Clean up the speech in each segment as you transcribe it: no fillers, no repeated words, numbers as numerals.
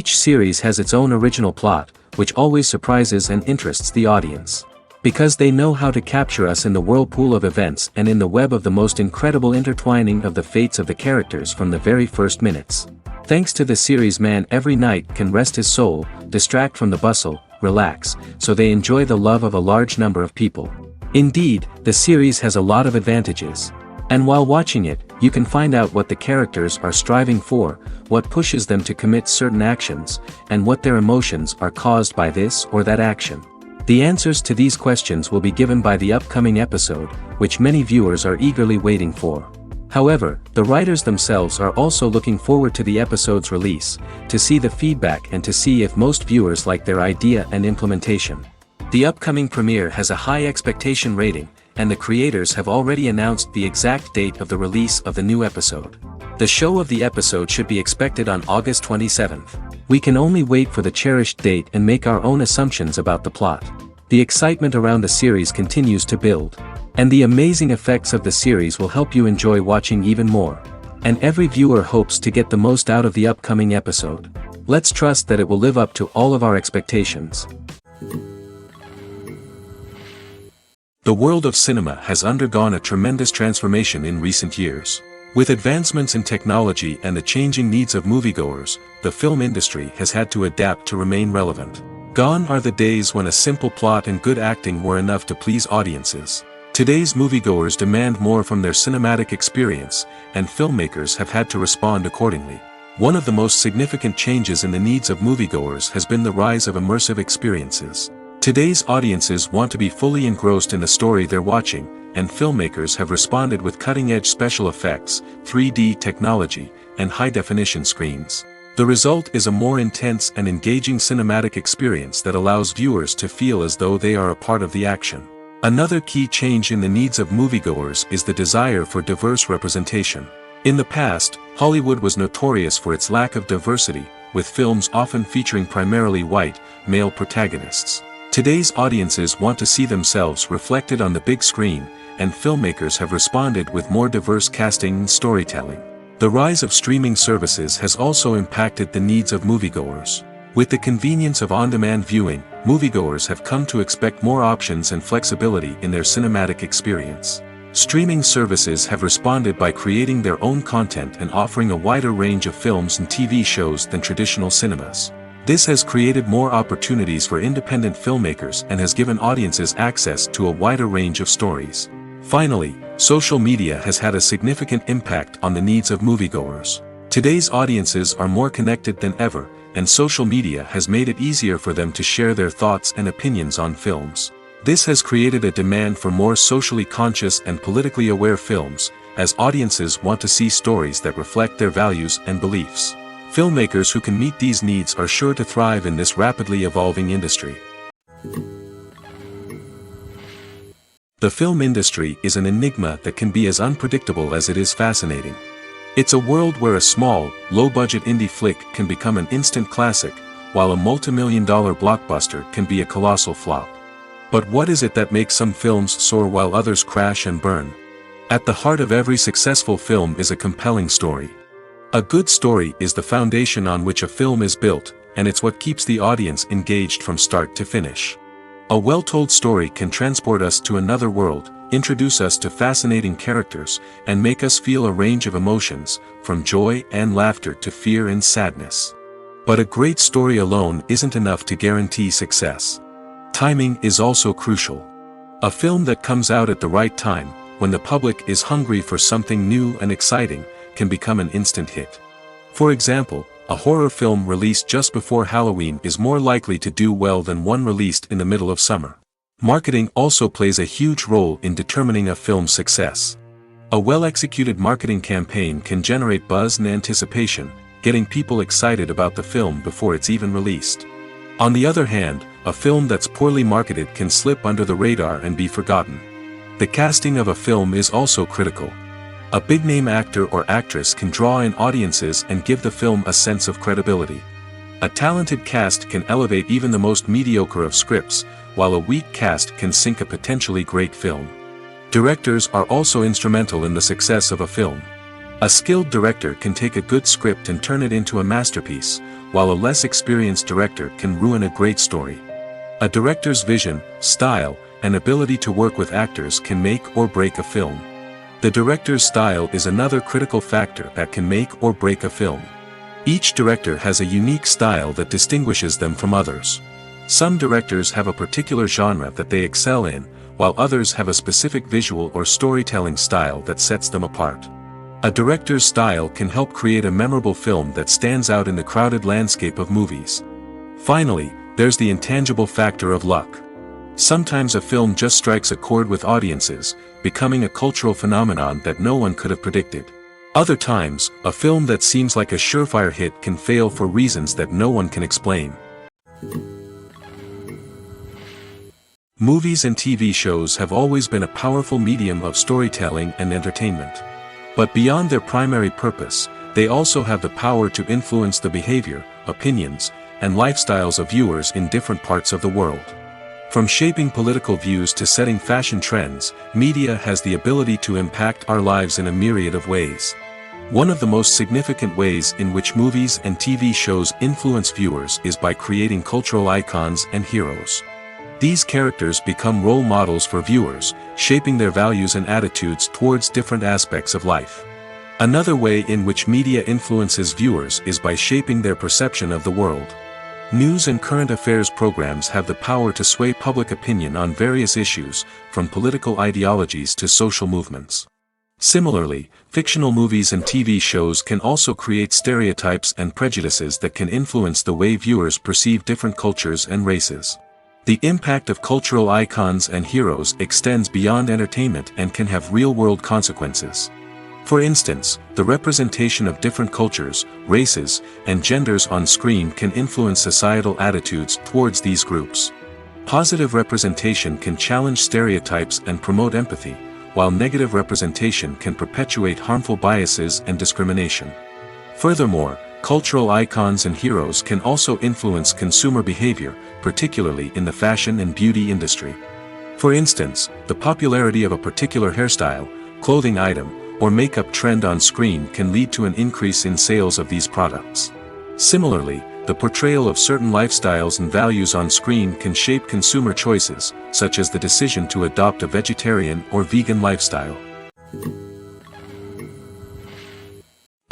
Each series has its own original plot, which always surprises and interests the audience. Because they know how to capture us in the whirlpool of events and in the web of the most incredible intertwining of the fates of the characters from the very first minutes. Thanks to the series, man every night can rest his soul, distract from the bustle, relax, so they enjoy the love of a large number of people. Indeed, the series has a lot of advantages. And while watching it, you can find out what the characters are striving for, what pushes them to commit certain actions, and what their emotions are caused by this or that action. The answers to these questions will be given by the upcoming episode, which many viewers are eagerly waiting for. However, the writers themselves are also looking forward to the episode's release, to see the feedback and to see if most viewers like their idea and implementation. The upcoming premiere has a high expectation rating, and the creators have already announced the exact date of the release of the new episode. The show of the episode should be expected on August 27th. We can only wait for the cherished date and make our own assumptions about the plot. The excitement around the series continues to build. And the amazing effects of the series will help you enjoy watching even more. And every viewer hopes to get the most out of the upcoming episode. Let's trust that it will live up to all of our expectations. The world of cinema has undergone a tremendous transformation in recent years. With advancements in technology and the changing needs of moviegoers, the film industry has had to adapt to remain relevant. Gone are the days when a simple plot and good acting were enough to please audiences. Today's moviegoers demand more from their cinematic experience, and filmmakers have had to respond accordingly. One of the most significant changes in the needs of moviegoers has been the rise of immersive experiences. Today's audiences want to be fully engrossed in the story they're watching, and filmmakers have responded with cutting-edge special effects, 3D technology, and high-definition screens. The result is a more intense and engaging cinematic experience that allows viewers to feel as though they are a part of the action. Another key change in the needs of moviegoers is the desire for diverse representation. In the past, Hollywood was notorious for its lack of diversity, with films often featuring primarily white, male protagonists. Today's audiences want to see themselves reflected on the big screen, and filmmakers have responded with more diverse casting and storytelling. The rise of streaming services has also impacted the needs of moviegoers. With the convenience of on-demand viewing, moviegoers have come to expect more options and flexibility in their cinematic experience. Streaming services have responded by creating their own content and offering a wider range of films and TV shows than traditional cinemas. This has created more opportunities for independent filmmakers and has given audiences access to a wider range of stories. Finally, social media has had a significant impact on the needs of moviegoers. Today's audiences are more connected than ever, and social media has made it easier for them to share their thoughts and opinions on films. This has created a demand for more socially conscious and politically aware films, as audiences want to see stories that reflect their values and beliefs. Filmmakers who can meet these needs are sure to thrive in this rapidly evolving industry. The film industry is an enigma that can be as unpredictable as it is fascinating. It's a world where a small, low-budget indie flick can become an instant classic, while a multi-million-dollar blockbuster can be a colossal flop. But what is it that makes some films soar while others crash and burn? At the heart of every successful film is a compelling story. A good story is the foundation on which a film is built, and it's what keeps the audience engaged from start to finish. A well-told story can transport us to another world, introduce us to fascinating characters, and make us feel a range of emotions, from joy and laughter to fear and sadness. But a great story alone isn't enough to guarantee success. Timing is also crucial. A film that comes out at the right time, when the public is hungry for something new and exciting, can become an instant hit. For example, a horror film released just before Halloween is more likely to do well than one released in the middle of summer. Marketing also plays a huge role in determining a film's success. A well-executed marketing campaign can generate buzz and anticipation, getting people excited about the film before it's even released. On the other hand, a film that's poorly marketed can slip under the radar and be forgotten. The casting of a film is also critical. A big-name actor or actress can draw in audiences and give the film a sense of credibility. A talented cast can elevate even the most mediocre of scripts, while a weak cast can sink a potentially great film. Directors are also instrumental in the success of a film. A skilled director can take a good script and turn it into a masterpiece, while a less experienced director can ruin a great story. A director's vision, style, and ability to work with actors can make or break a film. The director's style is another critical factor that can make or break a film. Each director has a unique style that distinguishes them from others. Some directors have a particular genre that they excel in, while others have a specific visual or storytelling style that sets them apart. A director's style can help create a memorable film that stands out in the crowded landscape of movies. Finally, there's the intangible factor of luck. Sometimes a film just strikes a chord with audiences, becoming a cultural phenomenon that no one could have predicted. Other times, a film that seems like a surefire hit can fail for reasons that no one can explain. Movies and TV shows have always been a powerful medium of storytelling and entertainment. But beyond their primary purpose, they also have the power to influence the behavior, opinions, and lifestyles of viewers in different parts of the world. From shaping political views to setting fashion trends, media has the ability to impact our lives in a myriad of ways. One of the most significant ways in which movies and TV shows influence viewers is by creating cultural icons and heroes. These characters become role models for viewers, shaping their values and attitudes towards different aspects of life. Another way in which media influences viewers is by shaping their perception of the world. News and current affairs programs have the power to sway public opinion on various issues, from political ideologies to social movements. Similarly, fictional movies and TV shows can also create stereotypes and prejudices that can influence the way viewers perceive different cultures and races. The impact of cultural icons and heroes extends beyond entertainment and can have real-world consequences. For instance, the representation of different cultures, races, and genders on screen can influence societal attitudes towards these groups. Positive representation can challenge stereotypes and promote empathy, while negative representation can perpetuate harmful biases and discrimination. Furthermore, cultural icons and heroes can also influence consumer behavior, particularly in the fashion and beauty industry. For instance, the popularity of a particular hairstyle, clothing item, or makeup trend on screen can lead to an increase in sales of these products. Similarly, the portrayal of certain lifestyles and values on screen can shape consumer choices, such as the decision to adopt a vegetarian or vegan lifestyle.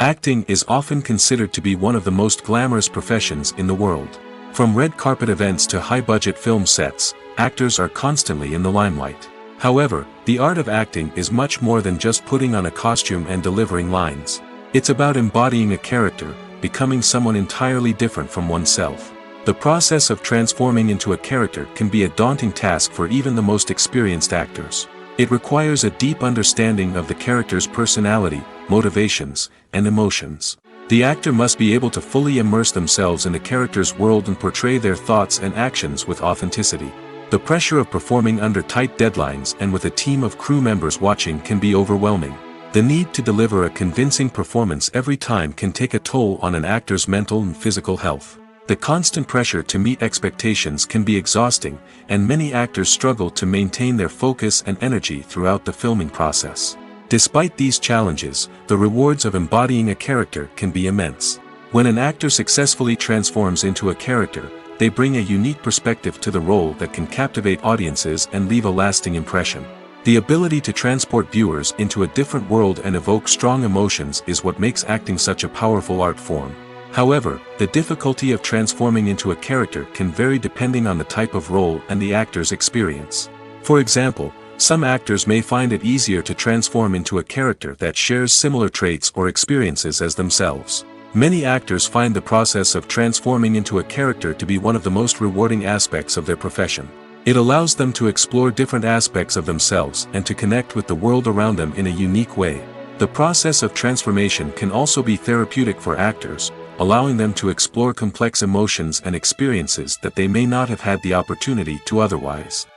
Acting is often considered to be one of the most glamorous professions in the world. From red carpet events to high-budget film sets, actors are constantly in the limelight. However, the art of acting is much more than just putting on a costume and delivering lines. It's about embodying a character, becoming someone entirely different from oneself. The process of transforming into a character can be a daunting task for even the most experienced actors. It requires a deep understanding of the character's personality, motivations, and emotions. The actor must be able to fully immerse themselves in the character's world and portray their thoughts and actions with authenticity. The pressure of performing under tight deadlines and with a team of crew members watching can be overwhelming. The need to deliver a convincing performance every time can take a toll on an actor's mental and physical health. The constant pressure to meet expectations can be exhausting, and many actors struggle to maintain their focus and energy throughout the filming process. Despite these challenges, the rewards of embodying a character can be immense. When an actor successfully transforms into a character, they bring a unique perspective to the role that can captivate audiences and leave a lasting impression. The ability to transport viewers into a different world and evoke strong emotions is what makes acting such a powerful art form. However, the difficulty of transforming into a character can vary depending on the type of role and the actor's experience. For example, some actors may find it easier to transform into a character that shares similar traits or experiences as themselves. Many actors find the process of transforming into a character to be one of the most rewarding aspects of their profession. It allows them to explore different aspects of themselves and to connect with the world around them in a unique way. The process of transformation can also be therapeutic for actors, allowing them to explore complex emotions and experiences that they may not have had the opportunity to otherwise.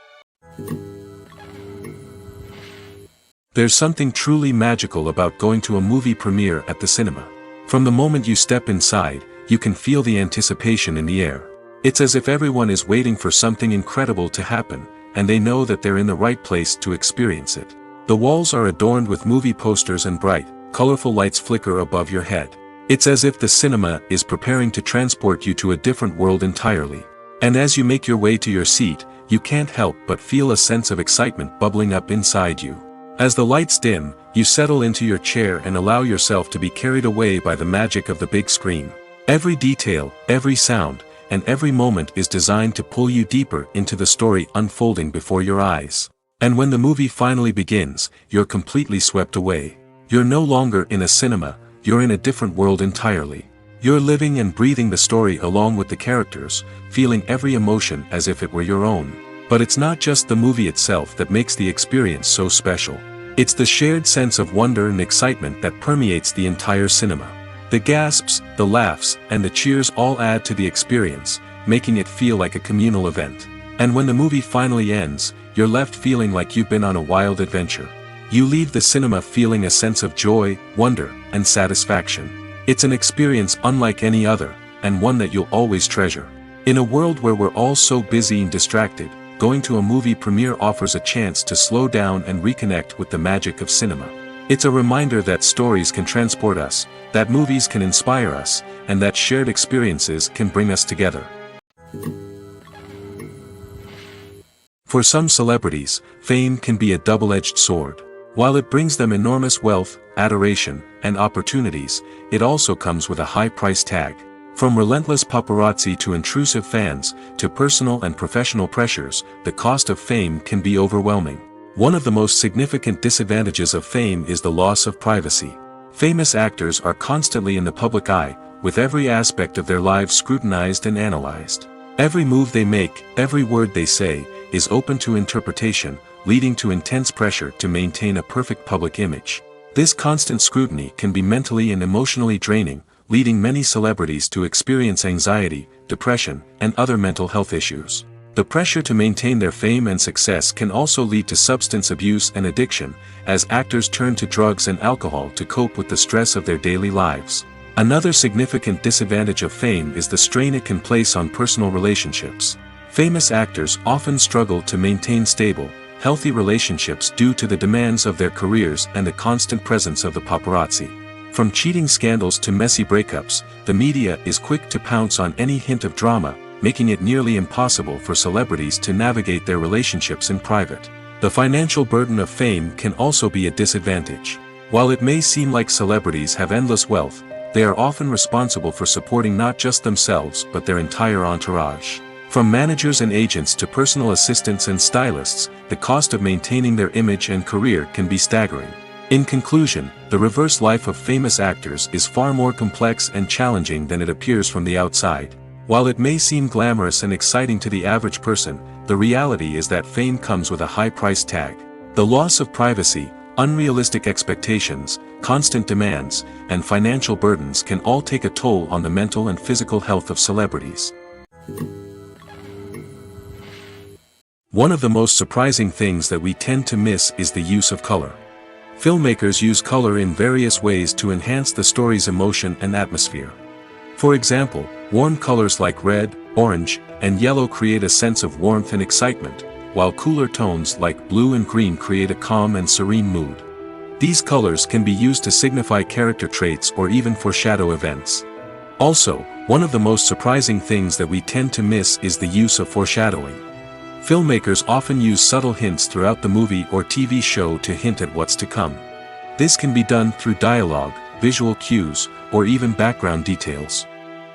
There's something truly magical about going to a movie premiere at the cinema. From the moment you step inside, you can feel the anticipation in the air. It's as if everyone is waiting for something incredible to happen, and they know that they're in the right place to experience it. The walls are adorned with movie posters and bright, colorful lights flicker above your head. It's as if the cinema is preparing to transport you to a different world entirely. And as you make your way to your seat, you can't help but feel a sense of excitement bubbling up inside you. As the lights dim, you settle into your chair and allow yourself to be carried away by the magic of the big screen. Every detail, every sound, and every moment is designed to pull you deeper into the story unfolding before your eyes. And when the movie finally begins, you're completely swept away. You're no longer in a cinema, you're in a different world entirely. You're living and breathing the story along with the characters, feeling every emotion as if it were your own. But it's not just the movie itself that makes the experience so special. It's the shared sense of wonder and excitement that permeates the entire cinema. The gasps, the laughs, and the cheers all add to the experience, making it feel like a communal event. And when the movie finally ends, you're left feeling like you've been on a wild adventure. You leave the cinema feeling a sense of joy, wonder, and satisfaction. It's an experience unlike any other, and one that you'll always treasure. In a world where we're all so busy and distracted, going to a movie premiere offers a chance to slow down and reconnect with the magic of cinema. It's a reminder that stories can transport us, that movies can inspire us, and that shared experiences can bring us together. For some celebrities, fame can be a double-edged sword. While it brings them enormous wealth, adoration, and opportunities, it also comes with a high price tag. From relentless paparazzi to intrusive fans, to personal and professional pressures, the cost of fame can be overwhelming. One of the most significant disadvantages of fame is the loss of privacy. Famous actors are constantly in the public eye, with every aspect of their lives scrutinized and analyzed. Every move they make, every word they say, is open to interpretation, leading to intense pressure to maintain a perfect public image. This constant scrutiny can be mentally and emotionally draining, leading many celebrities to experience anxiety, depression, and other mental health issues. The pressure to maintain their fame and success can also lead to substance abuse and addiction, as actors turn to drugs and alcohol to cope with the stress of their daily lives. Another significant disadvantage of fame is the strain it can place on personal relationships. Famous actors often struggle to maintain stable, healthy relationships due to the demands of their careers and the constant presence of the paparazzi. From cheating scandals to messy breakups, the media is quick to pounce on any hint of drama, making it nearly impossible for celebrities to navigate their relationships in private. The financial burden of fame can also be a disadvantage. While it may seem like celebrities have endless wealth, they are often responsible for supporting not just themselves but their entire entourage. From managers and agents to personal assistants and stylists, the cost of maintaining their image and career can be staggering. In conclusion, the reverse life of famous actors is far more complex and challenging than it appears from the outside. While it may seem glamorous and exciting to the average person, the reality is that fame comes with a high price tag. The loss of privacy, unrealistic expectations, constant demands, and financial burdens can all take a toll on the mental and physical health of celebrities. One of the most surprising things that we tend to miss is the use of color. Filmmakers use color in various ways to enhance the story's emotion and atmosphere. For example, warm colors like red, orange, and yellow create a sense of warmth and excitement, while cooler tones like blue and green create a calm and serene mood. These colors can be used to signify character traits or even foreshadow events. Also, one of the most surprising things that we tend to miss is the use of foreshadowing. Filmmakers often use subtle hints throughout the movie or TV show to hint at what's to come. This can be done through dialogue, visual cues, or even background details.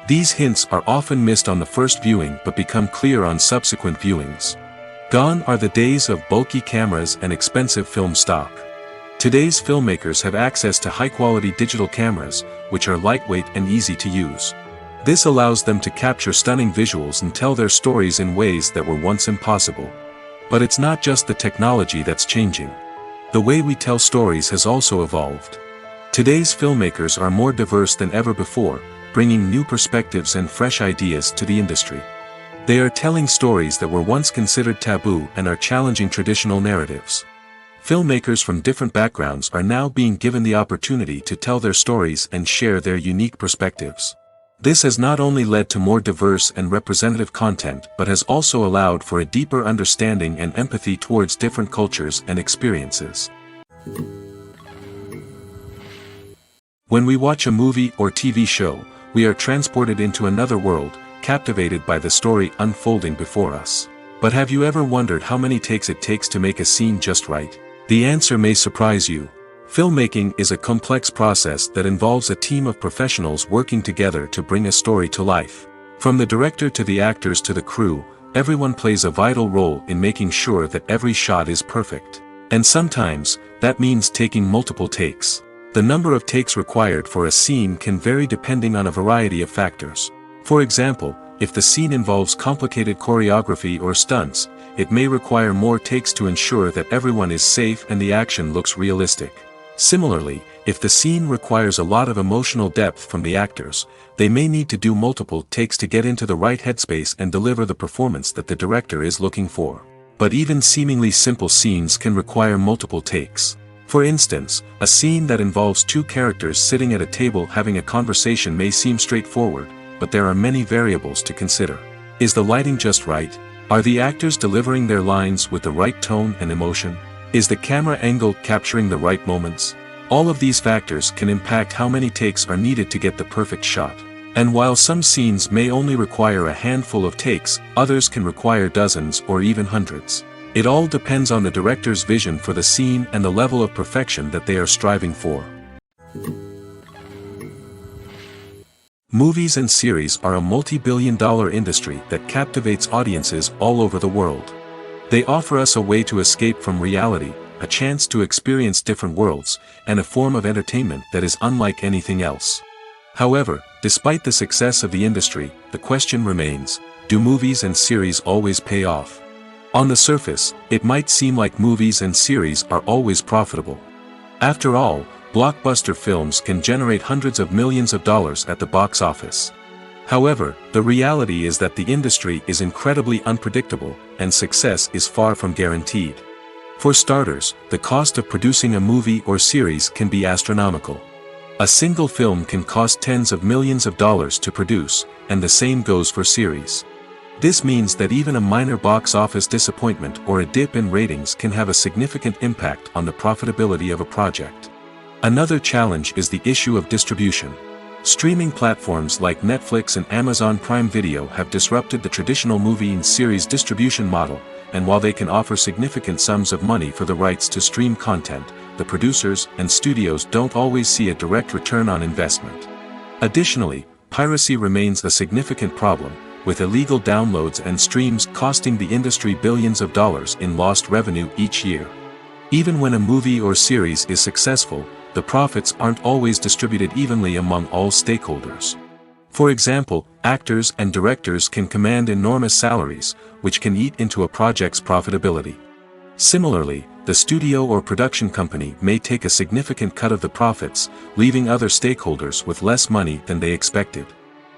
These hints are often missed on the first viewing but become clear on subsequent viewings. Gone are the days of bulky cameras and expensive film stock. Today's filmmakers have access to high-quality digital cameras, which are lightweight and easy to use. This allows them to capture stunning visuals and tell their stories in ways that were once impossible. But it's not just the technology that's changing. The way we tell stories has also evolved. Today's filmmakers are more diverse than ever before, bringing new perspectives and fresh ideas to the industry. They are telling stories that were once considered taboo and are challenging traditional narratives. Filmmakers from different backgrounds are now being given the opportunity to tell their stories and share their unique perspectives. This has not only led to more diverse and representative content but has also allowed for a deeper understanding and empathy towards different cultures and experiences. When we watch a movie or TV show, we are transported into another world, captivated by the story unfolding before us. But have you ever wondered how many takes it takes to make a scene just right? The answer may surprise you. Filmmaking is a complex process that involves a team of professionals working together to bring a story to life. From the director to the actors to the crew, everyone plays a vital role in making sure that every shot is perfect. And sometimes, that means taking multiple takes. The number of takes required for a scene can vary depending on a variety of factors. For example, if the scene involves complicated choreography or stunts, it may require more takes to ensure that everyone is safe and the action looks realistic. Similarly, if the scene requires a lot of emotional depth from the actors, they may need to do multiple takes to get into the right headspace and deliver the performance that the director is looking for. But even seemingly simple scenes can require multiple takes. For instance, a scene that involves two characters sitting at a table having a conversation may seem straightforward, but there are many variables to consider. Is the lighting just right? Are the actors delivering their lines with the right tone and emotion? Is the camera angle capturing the right moments? All of these factors can impact how many takes are needed to get the perfect shot. And while some scenes may only require a handful of takes, others can require dozens or even hundreds. It all depends on the director's vision for the scene and the level of perfection that they are striving for. Movies and series are a multi-billion-dollar industry that captivates audiences all over the world. They offer us a way to escape from reality, a chance to experience different worlds, and a form of entertainment that is unlike anything else. However, despite the success of the industry, the question remains, do movies and series always pay off? On the surface, it might seem like movies and series are always profitable. After all, blockbuster films can generate hundreds of millions of dollars at the box office. However, the reality is that the industry is incredibly unpredictable, and success is far from guaranteed. For starters, the cost of producing a movie or series can be astronomical. A single film can cost tens of millions of dollars to produce, and the same goes for series. This means that even a minor box office disappointment or a dip in ratings can have a significant impact on the profitability of a project. Another challenge is the issue of distribution. Streaming platforms like Netflix and Amazon Prime Video have disrupted the traditional movie and series distribution model, and while they can offer significant sums of money for the rights to stream content, the producers and studios don't always see a direct return on investment. Additionally, piracy remains a significant problem, with illegal downloads and streams costing the industry billions of dollars in lost revenue each year. Even when a movie or series is successful, the profits aren't always distributed evenly among all stakeholders. For example, actors and directors can command enormous salaries, which can eat into a project's profitability. Similarly, the studio or production company may take a significant cut of the profits, leaving other stakeholders with less money than they expected.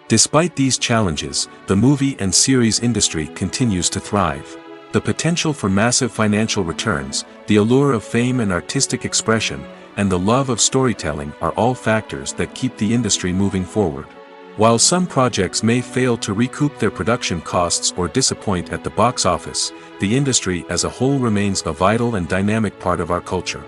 Despite these challenges, the movie and series industry continues to thrive. The potential for massive financial returns, the allure of fame and artistic expression, and the love of storytelling are all factors that keep the industry moving forward. While some projects may fail to recoup their production costs or disappoint at the box office, the industry as a whole remains a vital and dynamic part of our culture.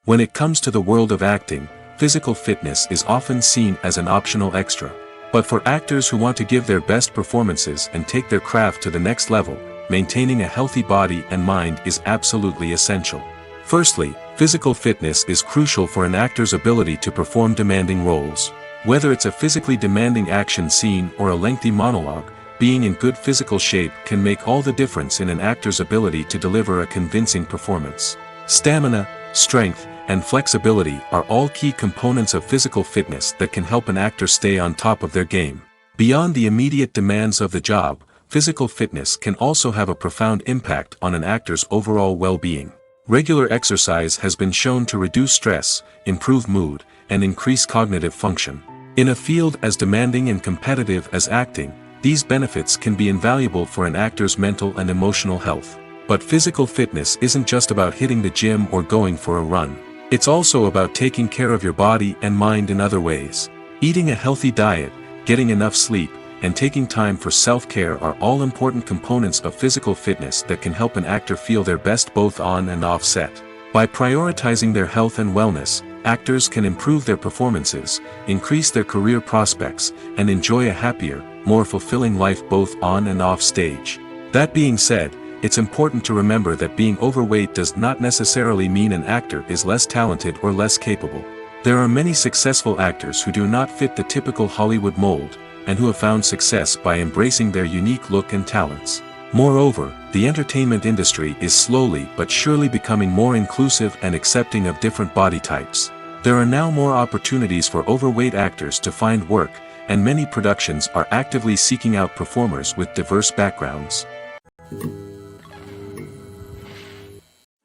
When it comes to the world of acting, physical fitness is often seen as an optional extra. But for actors who want to give their best performances and take their craft to the next level, maintaining a healthy body and mind is absolutely essential. Firstly, physical fitness is crucial for an actor's ability to perform demanding roles. Whether it's a physically demanding action scene or a lengthy monologue, being in good physical shape can make all the difference in an actor's ability to deliver a convincing performance. Stamina, strength, and flexibility are all key components of physical fitness that can help an actor stay on top of their game. Beyond the immediate demands of the job, physical fitness can also have a profound impact on an actor's overall well-being. Regular exercise has been shown to reduce stress, improve mood, and increase cognitive function. In a field as demanding and competitive as acting, these benefits can be invaluable for an actor's mental and emotional health. But physical fitness isn't just about hitting the gym or going for a run. It's also about taking care of your body and mind in other ways. Eating a healthy diet, getting enough sleep, and taking time for self-care are all important components of physical fitness that can help an actor feel their best both on and off set. By prioritizing their health and wellness, actors can improve their performances, increase their career prospects, and enjoy a happier, more fulfilling life both on and off stage. That being said, it's important to remember that being overweight does not necessarily mean an actor is less talented or less capable. There are many successful actors who do not fit the typical Hollywood mold, and who have found success by embracing their unique look and talents. Moreover, the entertainment industry is slowly but surely becoming more inclusive and accepting of different body types. There are now more opportunities for overweight actors to find work, and many productions are actively seeking out performers with diverse backgrounds.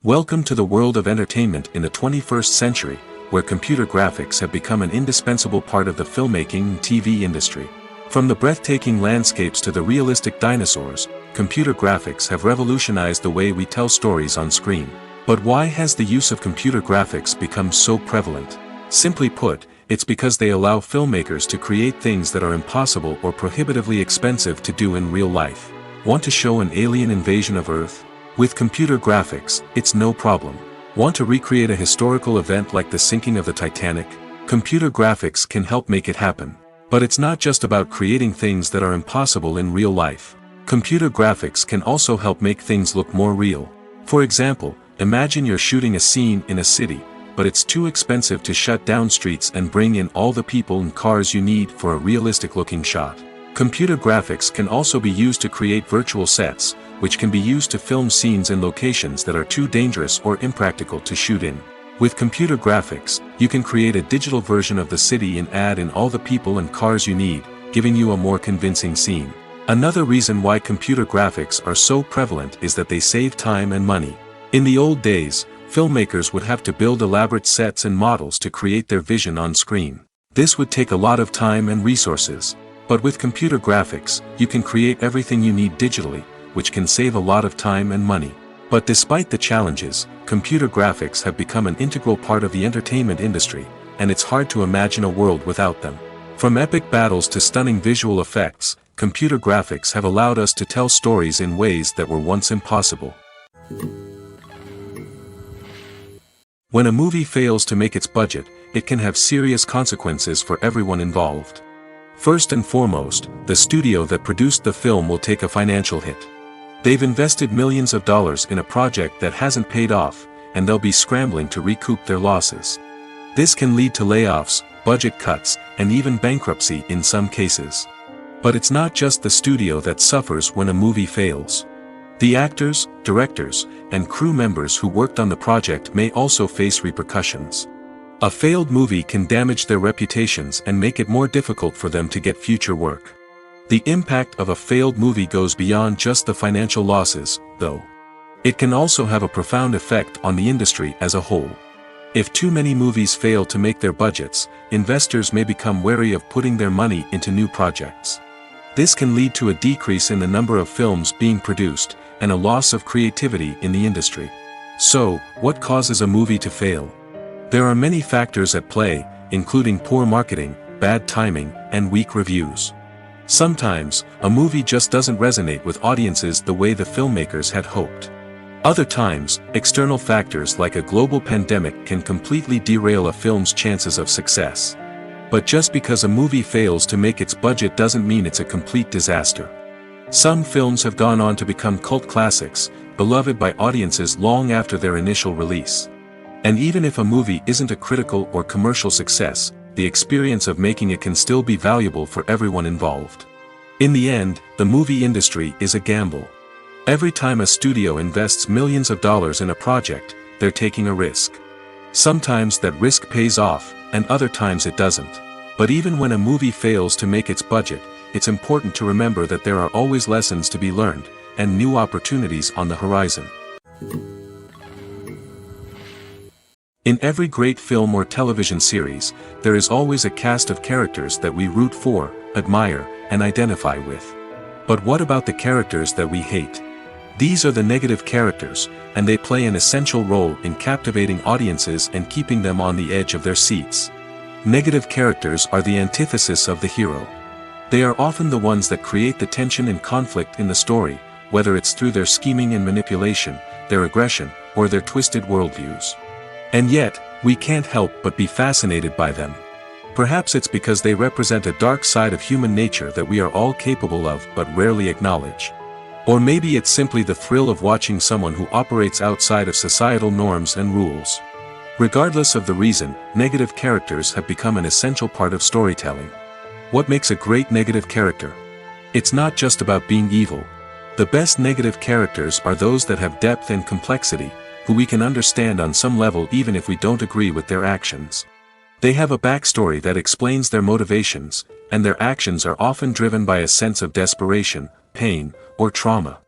Welcome to the world of entertainment in the 21st century, where computer graphics have become an indispensable part of the filmmaking and TV industry. From the breathtaking landscapes to the realistic dinosaurs, computer graphics have revolutionized the way we tell stories on screen. But why has the use of computer graphics become so prevalent? Simply put, it's because they allow filmmakers to create things that are impossible or prohibitively expensive to do in real life. Want to show an alien invasion of Earth? With computer graphics, it's no problem. Want to recreate a historical event like the sinking of the Titanic? Computer graphics can help make it happen. But it's not just about creating things that are impossible in real life. Computer graphics can also help make things look more real. For example, imagine you're shooting a scene in a city, but it's too expensive to shut down streets and bring in all the people and cars you need for a realistic-looking shot. Computer graphics can also be used to create virtual sets, which can be used to film scenes in locations that are too dangerous or impractical to shoot in. With computer graphics, you can create a digital version of the city and add in all the people and cars you need, giving you a more convincing scene. Another reason why computer graphics are so prevalent is that they save time and money. In the old days, filmmakers would have to build elaborate sets and models to create their vision on screen. This would take a lot of time and resources. But with computer graphics, you can create everything you need digitally, which can save a lot of time and money. But despite the challenges, computer graphics have become an integral part of the entertainment industry, and it's hard to imagine a world without them. From epic battles to stunning visual effects, computer graphics have allowed us to tell stories in ways that were once impossible. When a movie fails to make its budget, it can have serious consequences for everyone involved. First and foremost, the studio that produced the film will take a financial hit. They've invested millions of dollars in a project that hasn't paid off, and they'll be scrambling to recoup their losses. This can lead to layoffs, budget cuts, and even bankruptcy in some cases. But it's not just the studio that suffers when a movie fails. The actors, directors, and crew members who worked on the project may also face repercussions. A failed movie can damage their reputations and make it more difficult for them to get future work. The impact of a failed movie goes beyond just the financial losses, though. It can also have a profound effect on the industry as a whole. If too many movies fail to make their budgets, investors may become wary of putting their money into new projects. This can lead to a decrease in the number of films being produced, and a loss of creativity in the industry. So, what causes a movie to fail? There are many factors at play, including poor marketing, bad timing, and weak reviews. Sometimes, a movie just doesn't resonate with audiences the way the filmmakers had hoped. Other times, external factors like a global pandemic can completely derail a film's chances of success. But just because a movie fails to make its budget doesn't mean it's a complete disaster. Some films have gone on to become cult classics, beloved by audiences long after their initial release. And even if a movie isn't a critical or commercial success, the experience of making it can still be valuable for everyone involved. In the end, the movie industry is a gamble. Every time a studio invests millions of dollars in a project, they're taking a risk. Sometimes that risk pays off, and other times it doesn't. But even when a movie fails to make its budget, it's important to remember that there are always lessons to be learned, and new opportunities on the horizon. In every great film or television series, there is always a cast of characters that we root for, admire, and identify with. But what about the characters that we hate? These are the negative characters, and they play an essential role in captivating audiences and keeping them on the edge of their seats. Negative characters are the antithesis of the hero. They are often the ones that create the tension and conflict in the story, whether it's through their scheming and manipulation, their aggression, or their twisted worldviews. And yet, we can't help but be fascinated by them. Perhaps it's because they represent a dark side of human nature that we are all capable of but rarely acknowledge. Or maybe it's simply the thrill of watching someone who operates outside of societal norms and rules. Regardless of the reason, negative characters have become an essential part of storytelling. What makes a great negative character? It's not just about being evil. The best negative characters are those that have depth and complexity, who we can understand on some level even if we don't agree with their actions. They have a backstory that explains their motivations, and their actions are often driven by a sense of desperation, pain, or trauma.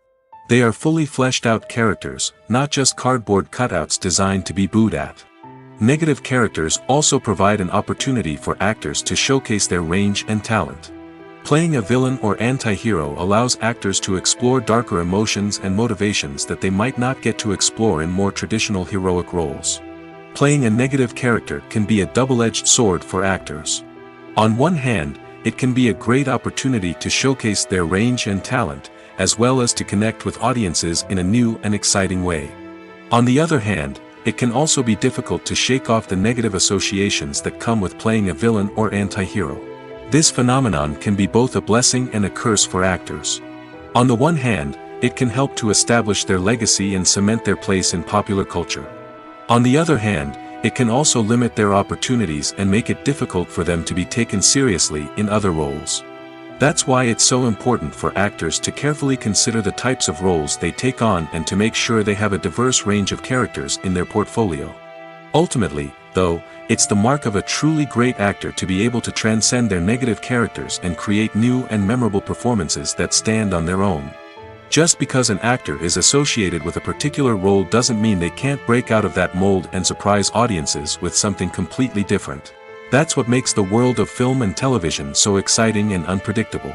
They are fully fleshed out characters, not just cardboard cutouts designed to be booed at. Negative characters also provide an opportunity for actors to showcase their range and talent. Playing a villain or anti-hero allows actors to explore darker emotions and motivations that they might not get to explore in more traditional heroic roles. Playing a negative character can be a double-edged sword for actors. On one hand, it can be a great opportunity to showcase their range and talent, as well as to connect with audiences in a new and exciting way. On the other hand, it can also be difficult to shake off the negative associations that come with playing a villain or anti-hero. This phenomenon can be both a blessing and a curse for actors. On the one hand, it can help to establish their legacy and cement their place in popular culture. On the other hand, it can also limit their opportunities and make it difficult for them to be taken seriously in other roles. That's why it's so important for actors to carefully consider the types of roles they take on and to make sure they have a diverse range of characters in their portfolio. Ultimately, though, it's the mark of a truly great actor to be able to transcend their negative characters and create new and memorable performances that stand on their own. Just because an actor is associated with a particular role doesn't mean they can't break out of that mold and surprise audiences with something completely different. That's what makes the world of film and television so exciting and unpredictable.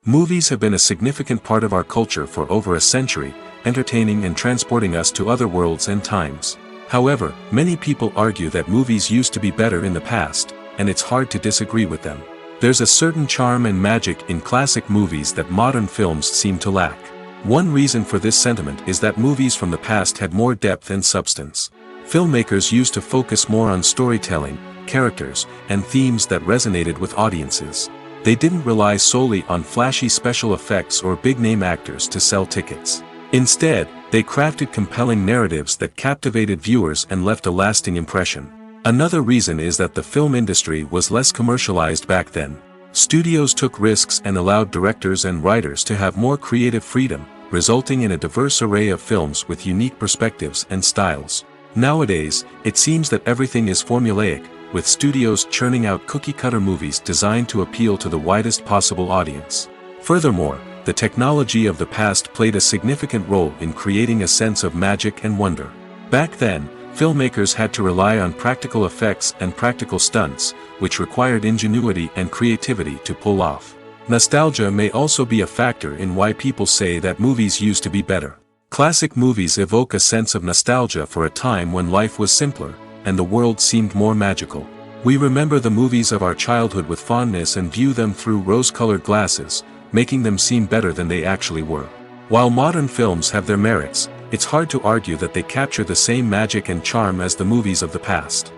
Movies have been a significant part of our culture for over a century, entertaining and transporting us to other worlds and times. However, many people argue that movies used to be better in the past, and it's hard to disagree with them. There's a certain charm and magic in classic movies that modern films seem to lack. One reason for this sentiment is that movies from the past had more depth and substance. Filmmakers used to focus more on storytelling, characters, and themes that resonated with audiences. They didn't rely solely on flashy special effects or big-name actors to sell tickets. Instead, they crafted compelling narratives that captivated viewers and left a lasting impression. Another reason is that the film industry was less commercialized back then. Studios took risks and allowed directors and writers to have more creative freedom, resulting in a diverse array of films with unique perspectives and styles. Nowadays, it seems that everything is formulaic, with studios churning out cookie-cutter movies designed to appeal to the widest possible audience. Furthermore, the technology of the past played a significant role in creating a sense of magic and wonder. Back then, filmmakers had to rely on practical effects and practical stunts, which required ingenuity and creativity to pull off. Nostalgia may also be a factor in why people say that movies used to be better. Classic movies evoke a sense of nostalgia for a time when life was simpler, and the world seemed more magical. We remember the movies of our childhood with fondness and view them through rose-colored glasses, making them seem better than they actually were. While modern films have their merits, it's hard to argue that they capture the same magic and charm as the movies of the past.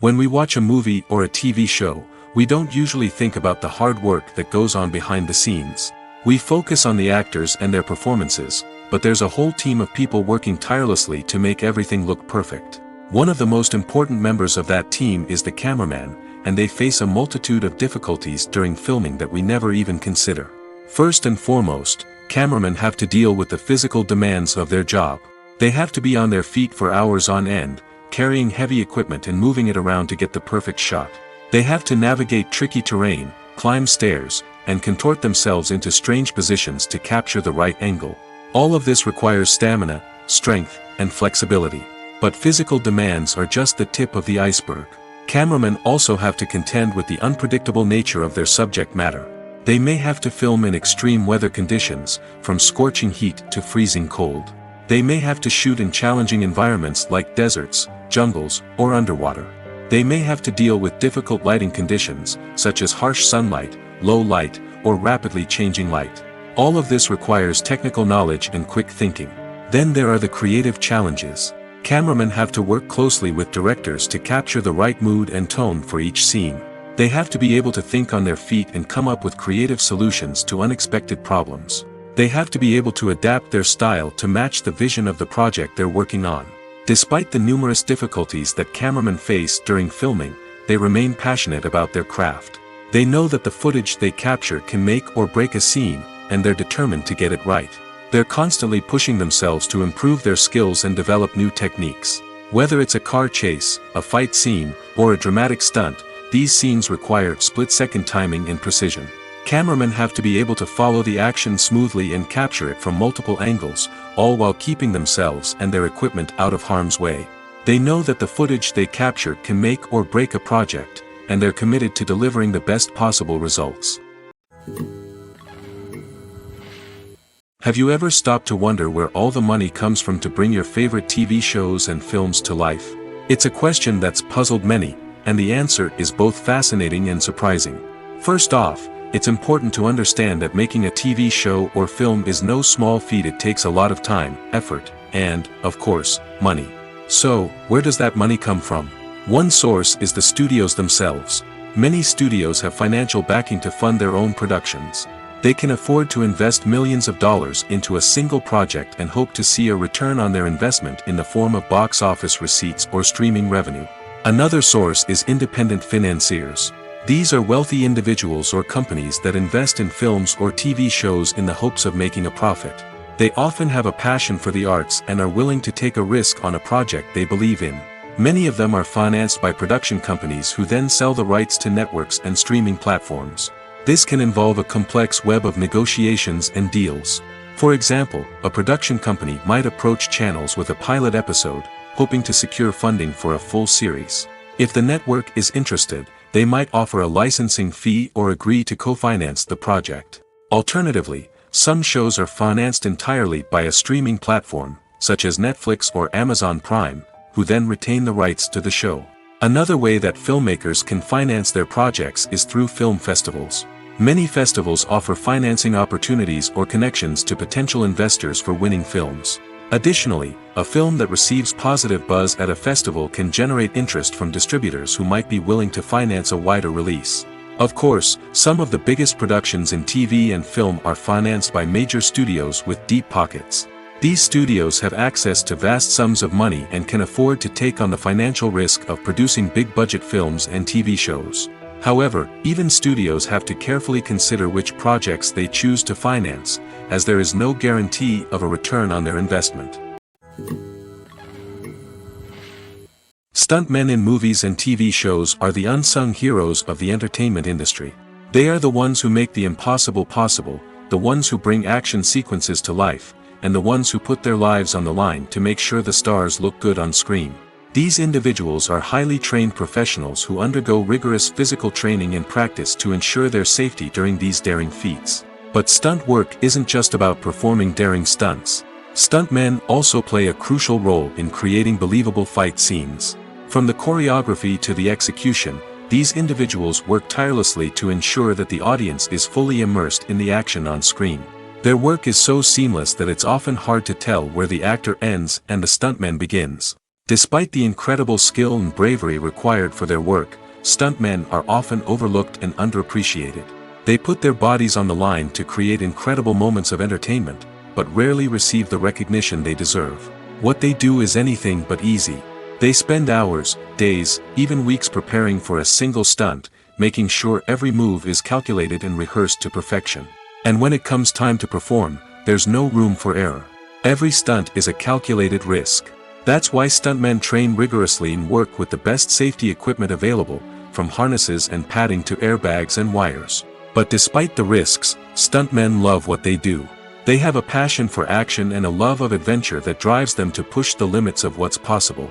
When we watch a movie or a TV show, we don't usually think about the hard work that goes on behind the scenes. We focus on the actors and their performances, but there's a whole team of people working tirelessly to make everything look perfect. One of the most important members of that team is the cameraman, and they face a multitude of difficulties during filming that we never even consider. First and foremost, cameramen have to deal with the physical demands of their job. They have to be on their feet for hours on end, carrying heavy equipment and moving it around to get the perfect shot. They have to navigate tricky terrain, climb stairs, and contort themselves into strange positions to capture the right angle. All of this requires stamina, strength, and flexibility. But physical demands are just the tip of the iceberg. Cameramen also have to contend with the unpredictable nature of their subject matter. They may have to film in extreme weather conditions, from scorching heat to freezing cold. They may have to shoot in challenging environments like deserts, jungles, or underwater. They may have to deal with difficult lighting conditions, such as harsh sunlight, low light, or rapidly changing light. All of this requires technical knowledge and quick thinking. Then there are the creative challenges. Cameramen have to work closely with directors to capture the right mood and tone for each scene. They have to be able to think on their feet and come up with creative solutions to unexpected problems. They have to be able to adapt their style to match the vision of the project they're working on. Despite the numerous difficulties that cameramen face during filming, they remain passionate about their craft. They know that the footage they capture can make or break a scene, and they're determined to get it right. They're constantly pushing themselves to improve their skills and develop new techniques. Whether it's a car chase, a fight scene, or a dramatic stunt, these scenes require split-second timing and precision. Cameramen have to be able to follow the action smoothly and capture it from multiple angles, all while keeping themselves and their equipment out of harm's way. They know that the footage they capture can make or break a project, and they're committed to delivering the best possible results. Have you ever stopped to wonder where all the money comes from to bring your favorite TV shows and films to life? It's a question that's puzzled many, and the answer is both fascinating and surprising. First off, it's important to understand that making a TV show or film is no small feat. It takes a lot of time, effort, and, of course, money. So, where does that money come from? One source is the studios themselves. Many studios have financial backing to fund their own productions. They can afford to invest millions of dollars into a single project and hope to see a return on their investment in the form of box office receipts or streaming revenue. Another source is independent financiers. These are wealthy individuals or companies that invest in films or TV shows in the hopes of making a profit. They often have a passion for the arts and are willing to take a risk on a project they believe in. Many of them are financed by production companies who then sell the rights to networks and streaming platforms. This can involve a complex web of negotiations and deals. For example, a production company might approach channels with a pilot episode, hoping to secure funding for a full series. If the network is interested, they might offer a licensing fee or agree to co-finance the project. Alternatively, some shows are financed entirely by a streaming platform, such as Netflix or Amazon Prime, who then retain the rights to the show. Another way that filmmakers can finance their projects is through film festivals. Many festivals offer financing opportunities or connections to potential investors for winning films. Additionally, a film that receives positive buzz at a festival can generate interest from distributors who might be willing to finance a wider release. Of course, some of the biggest productions in TV and film are financed by major studios with deep pockets. These studios have access to vast sums of money and can afford to take on the financial risk of producing big-budget films and TV shows. However, even studios have to carefully consider which projects they choose to finance, as there is no guarantee of a return on their investment. Stuntmen in movies and TV shows are the unsung heroes of the entertainment industry. They are the ones who make the impossible possible, the ones who bring action sequences to life, and the ones who put their lives on the line to make sure the stars look good on screen. These individuals are highly trained professionals who undergo rigorous physical training and practice to ensure their safety during these daring feats. But stunt work isn't just about performing daring stunts. Stuntmen also play a crucial role in creating believable fight scenes. From the choreography to the execution, these individuals work tirelessly to ensure that the audience is fully immersed in the action on screen. Their work is so seamless that it's often hard to tell where the actor ends and the stuntman begins. Despite the incredible skill and bravery required for their work, stuntmen are often overlooked and underappreciated. They put their bodies on the line to create incredible moments of entertainment, but rarely receive the recognition they deserve. What they do is anything but easy. They spend hours, days, even weeks preparing for a single stunt, making sure every move is calculated and rehearsed to perfection. And when it comes time to perform, there's no room for error. Every stunt is a calculated risk. That's why stuntmen train rigorously and work with the best safety equipment available, from harnesses and padding to airbags and wires. But despite the risks, stuntmen love what they do. They have a passion for action and a love of adventure that drives them to push the limits of what's possible.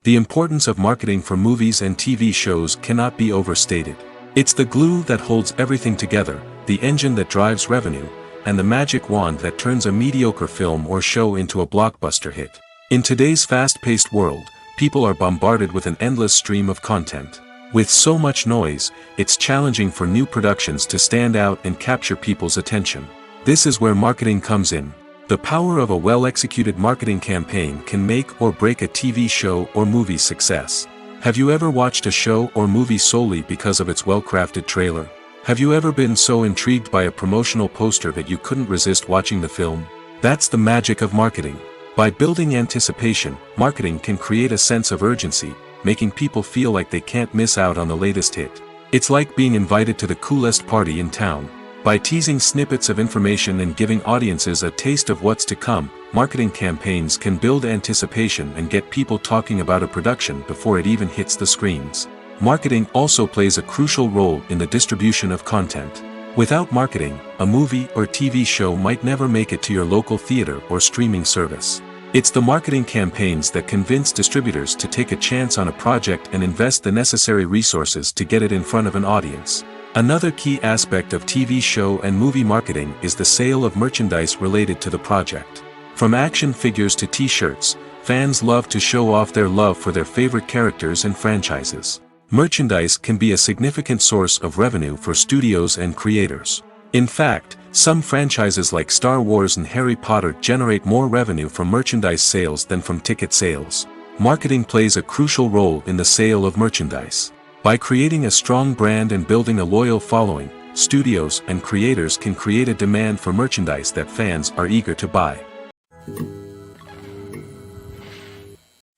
The importance of marketing for movies and TV shows cannot be overstated. It's the glue that holds everything together, the engine that drives revenue, and the magic wand that turns a mediocre film or show into a blockbuster hit. In today's fast-paced world, people are bombarded with an endless stream of content. With so much noise, it's challenging for new productions to stand out and capture people's attention. This is where marketing comes in. The power of a well-executed marketing campaign can make or break a TV show or movie's success. Have you ever watched a show or movie solely because of its well-crafted trailer? Have you ever been so intrigued by a promotional poster that you couldn't resist watching the film? That's the magic of marketing. By building anticipation, marketing can create a sense of urgency, making people feel like they can't miss out on the latest hit. It's like being invited to the coolest party in town. By teasing snippets of information and giving audiences a taste of what's to come, marketing campaigns can build anticipation and get people talking about a production before it even hits the screens. Marketing also plays a crucial role in the distribution of content. Without marketing, a movie or TV show might never make it to your local theater or streaming service. It's the marketing campaigns that convince distributors to take a chance on a project and invest the necessary resources to get it in front of an audience. Another key aspect of TV show and movie marketing is the sale of merchandise related to the project. From action figures to t-shirts, fans love to show off their love for their favorite characters and franchises. Merchandise can be a significant source of revenue for studios and creators. In fact, some franchises like Star Wars and Harry Potter generate more revenue from merchandise sales than from ticket sales. Marketing plays a crucial role in the sale of merchandise. By creating a strong brand and building a loyal following, studios and creators can create a demand for merchandise that fans are eager to buy.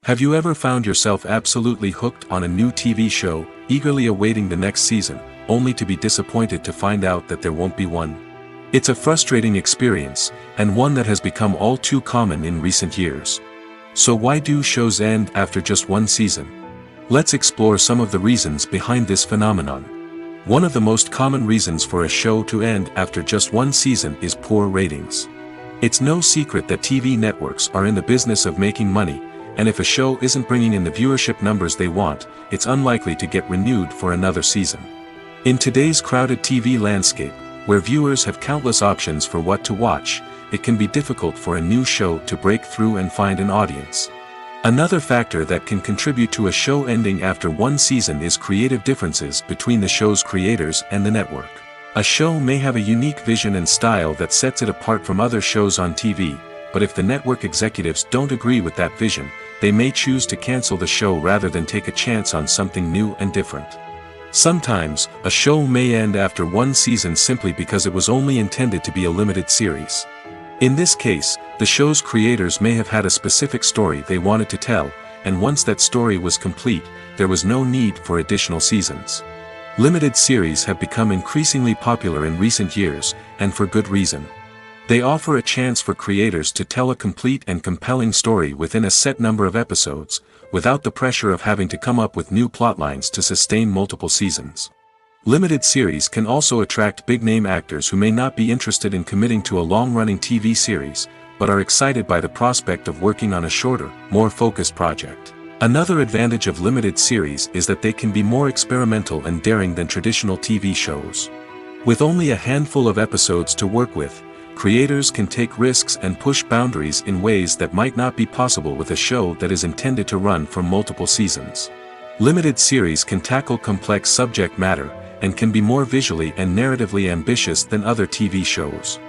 Have you ever found yourself absolutely hooked on a new TV show, eagerly awaiting the next season, only to be disappointed to find out that there won't be one? It's a frustrating experience, and one that has become all too common in recent years. So why do shows end after just one season? Let's explore some of the reasons behind this phenomenon. One of the most common reasons for a show to end after just one season is poor ratings. It's no secret that TV networks are in the business of making money, and if a show isn't bringing in the viewership numbers they want, it's unlikely to get renewed for another season. In today's crowded TV landscape, where viewers have countless options for what to watch, it can be difficult for a new show to break through and find an audience. Another factor that can contribute to a show ending after one season is creative differences between the show's creators and the network. A show may have a unique vision and style that sets it apart from other shows on TV, but if the network executives don't agree with that vision, they may choose to cancel the show rather than take a chance on something new and different. Sometimes, a show may end after one season simply because it was only intended to be a limited series. In this case, the show's creators may have had a specific story they wanted to tell, and once that story was complete, there was no need for additional seasons. Limited series have become increasingly popular in recent years, and for good reason. They offer a chance for creators to tell a complete and compelling story within a set number of episodes, without the pressure of having to come up with new plotlines to sustain multiple seasons. Limited series can also attract big-name actors who may not be interested in committing to a long-running TV series, but are excited by the prospect of working on a shorter, more focused project. Another advantage of limited series is that they can be more experimental and daring than traditional TV shows. With only a handful of episodes to work with, creators can take risks and push boundaries in ways that might not be possible with a show that is intended to run for multiple seasons. Limited series can tackle complex subject matter, and can be more visually and narratively ambitious than other TV shows.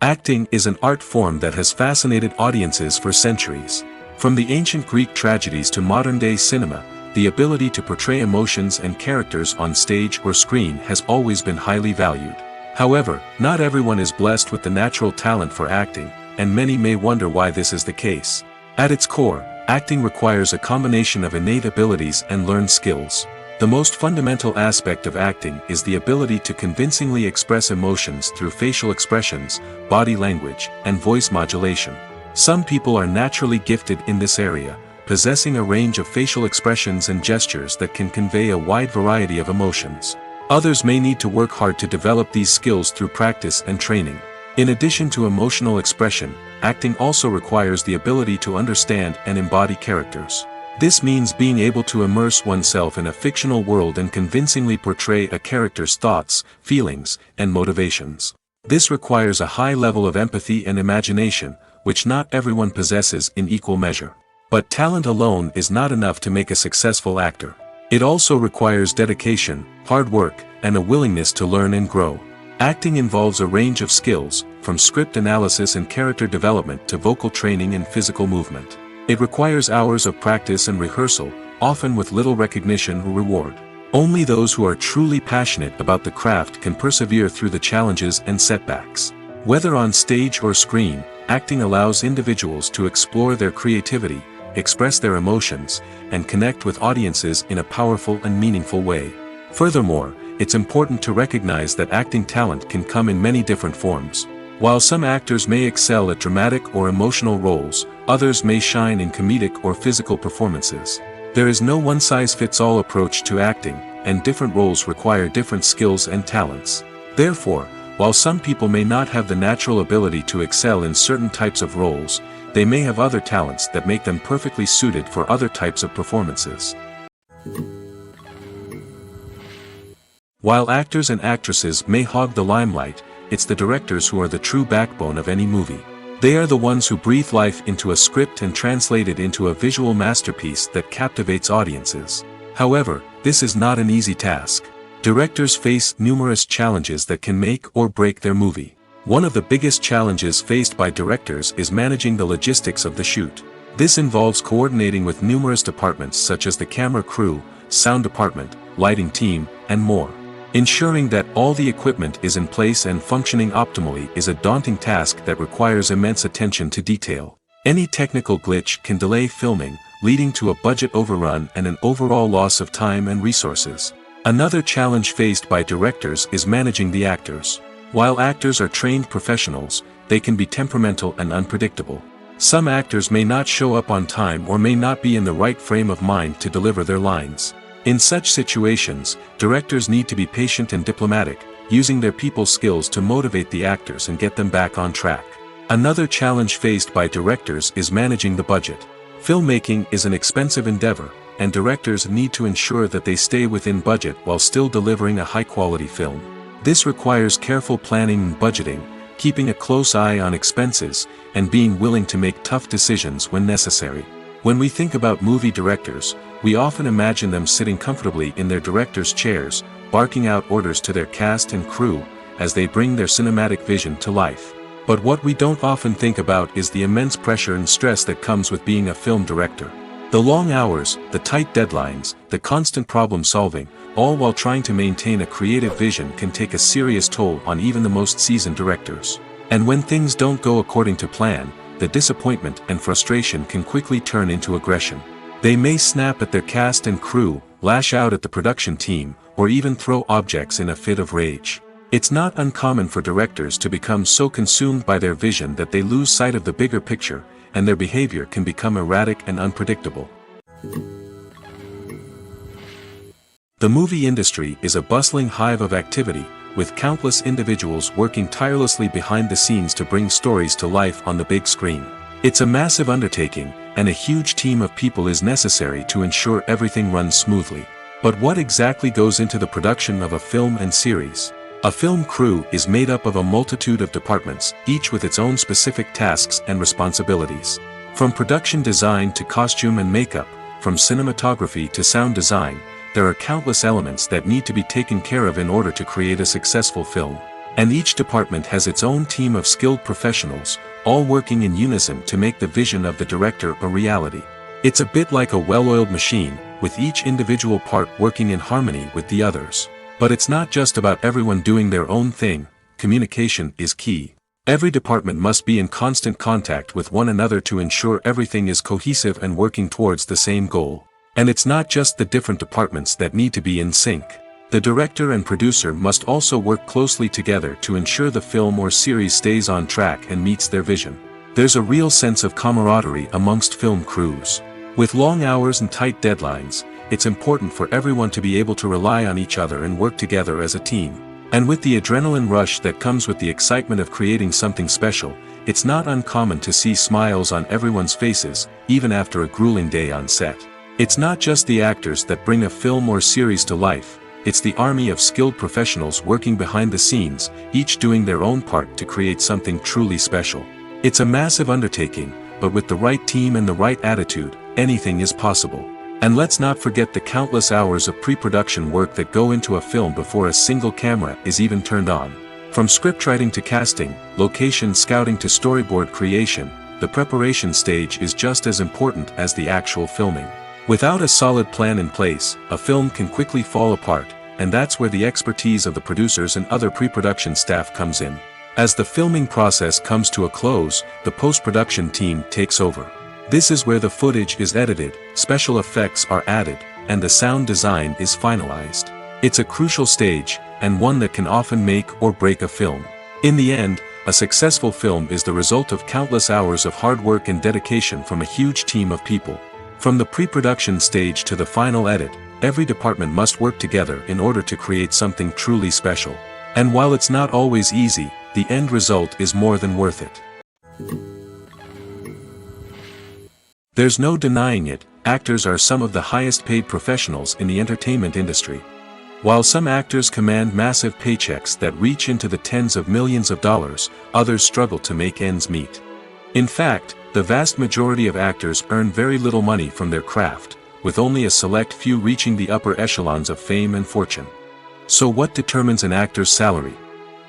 Acting is an art form that has fascinated audiences for centuries. From the ancient Greek tragedies to modern-day cinema, the ability to portray emotions and characters on stage or screen has always been highly valued. However, not everyone is blessed with the natural talent for acting, and many may wonder why this is the case. At its core, acting requires a combination of innate abilities and learned skills. The most fundamental aspect of acting is the ability to convincingly express emotions through facial expressions, body language, and voice modulation. Some people are naturally gifted in this area, possessing a range of facial expressions and gestures that can convey a wide variety of emotions. Others may need to work hard to develop these skills through practice and training. In addition to emotional expression, acting also requires the ability to understand and embody characters. This means being able to immerse oneself in a fictional world and convincingly portray a character's thoughts, feelings, and motivations. This requires a high level of empathy and imagination, which not everyone possesses in equal measure. But talent alone is not enough to make a successful actor. It also requires dedication, hard work, and a willingness to learn and grow. Acting involves a range of skills, from script analysis and character development to vocal training and physical movement. It requires hours of practice and rehearsal, often with little recognition or reward. Only those who are truly passionate about the craft can persevere through the challenges and setbacks. Whether on stage or screen, acting allows individuals to explore their creativity, express their emotions, and connect with audiences in a powerful and meaningful way. Furthermore, it's important to recognize that acting talent can come in many different forms. While some actors may excel at dramatic or emotional roles, others may shine in comedic or physical performances. There is no one-size-fits-all approach to acting, and different roles require different skills and talents. Therefore, while some people may not have the natural ability to excel in certain types of roles, they may have other talents that make them perfectly suited for other types of performances. While actors and actresses may hog the limelight, it's the directors who are the true backbone of any movie. They are the ones who breathe life into a script and translate it into a visual masterpiece that captivates audiences. However, this is not an easy task. Directors face numerous challenges that can make or break their movie. One of the biggest challenges faced by directors is managing the logistics of the shoot. This involves coordinating with numerous departments such as the camera crew, sound department, lighting team, and more. Ensuring that all the equipment is in place and functioning optimally is a daunting task that requires immense attention to detail. Any technical glitch can delay filming, leading to a budget overrun and an overall loss of time and resources. Another challenge faced by directors is managing the actors. While actors are trained professionals, they can be temperamental and unpredictable. Some actors may not show up on time or may not be in the right frame of mind to deliver their lines. In such situations, directors need to be patient and diplomatic, using their people skills to motivate the actors and get them back on track. Another challenge faced by directors is managing the budget. Filmmaking is an expensive endeavor, and directors need to ensure that they stay within budget while still delivering a high-quality film. This requires careful planning and budgeting, keeping a close eye on expenses, and being willing to make tough decisions when necessary. When we think about movie directors, we often imagine them sitting comfortably in their director's chairs, barking out orders to their cast and crew, as they bring their cinematic vision to life. But what we don't often think about is the immense pressure and stress that comes with being a film director. The long hours, the tight deadlines, the constant problem solving, all while trying to maintain a creative vision can take a serious toll on even the most seasoned directors. And when things don't go according to plan, the disappointment and frustration can quickly turn into aggression. They may snap at their cast and crew, lash out at the production team, or even throw objects in a fit of rage. It's not uncommon for directors to become so consumed by their vision that they lose sight of the bigger picture, and their behavior can become erratic and unpredictable. The movie industry is a bustling hive of activity, with countless individuals working tirelessly behind the scenes to bring stories to life on the big screen. It's a massive undertaking, and a huge team of people is necessary to ensure everything runs smoothly. But what exactly goes into the production of a film and series? A film crew is made up of a multitude of departments, each with its own specific tasks and responsibilities. From production design to costume and makeup, from cinematography to sound design, there are countless elements that need to be taken care of in order to create a successful film. And each department has its own team of skilled professionals, all working in unison to make the vision of the director a reality. It's a bit like a well-oiled machine, with each individual part working in harmony with the others. But it's not just about everyone doing their own thing. Communication is key. Every department must be in constant contact with one another to ensure everything is cohesive and working towards the same goal. And it's not just the different departments that need to be in sync. The director and producer must also work closely together to ensure the film or series stays on track and meets their vision. There's a real sense of camaraderie amongst film crews. With long hours and tight deadlines, it's important for everyone to be able to rely on each other and work together as a team. And with the adrenaline rush that comes with the excitement of creating something special, it's not uncommon to see smiles on everyone's faces, even after a grueling day on set. It's not just the actors that bring a film or series to life, it's the army of skilled professionals working behind the scenes, each doing their own part to create something truly special. It's a massive undertaking, but with the right team and the right attitude, anything is possible. And let's not forget the countless hours of pre-production work that go into a film before a single camera is even turned on. From scriptwriting to casting, location scouting to storyboard creation, the preparation stage is just as important as the actual filming. Without a solid plan in place, a film can quickly fall apart, and that's where the expertise of the producers and other pre-production staff comes in. As the filming process comes to a close, the post-production team takes over. This is where the footage is edited, special effects are added, and the sound design is finalized. It's a crucial stage, and one that can often make or break a film. In the end, a successful film is the result of countless hours of hard work and dedication from a huge team of people. From the pre-production stage to the final edit, every department must work together in order to create something truly special. And while it's not always easy, the end result is more than worth it. There's no denying it, actors are some of the highest paid professionals in the entertainment industry. While some actors command massive paychecks that reach into the tens of millions of dollars, others struggle to make ends meet. In fact, the vast majority of actors earn very little money from their craft, with only a select few reaching the upper echelons of fame and fortune. So what determines an actor's salary?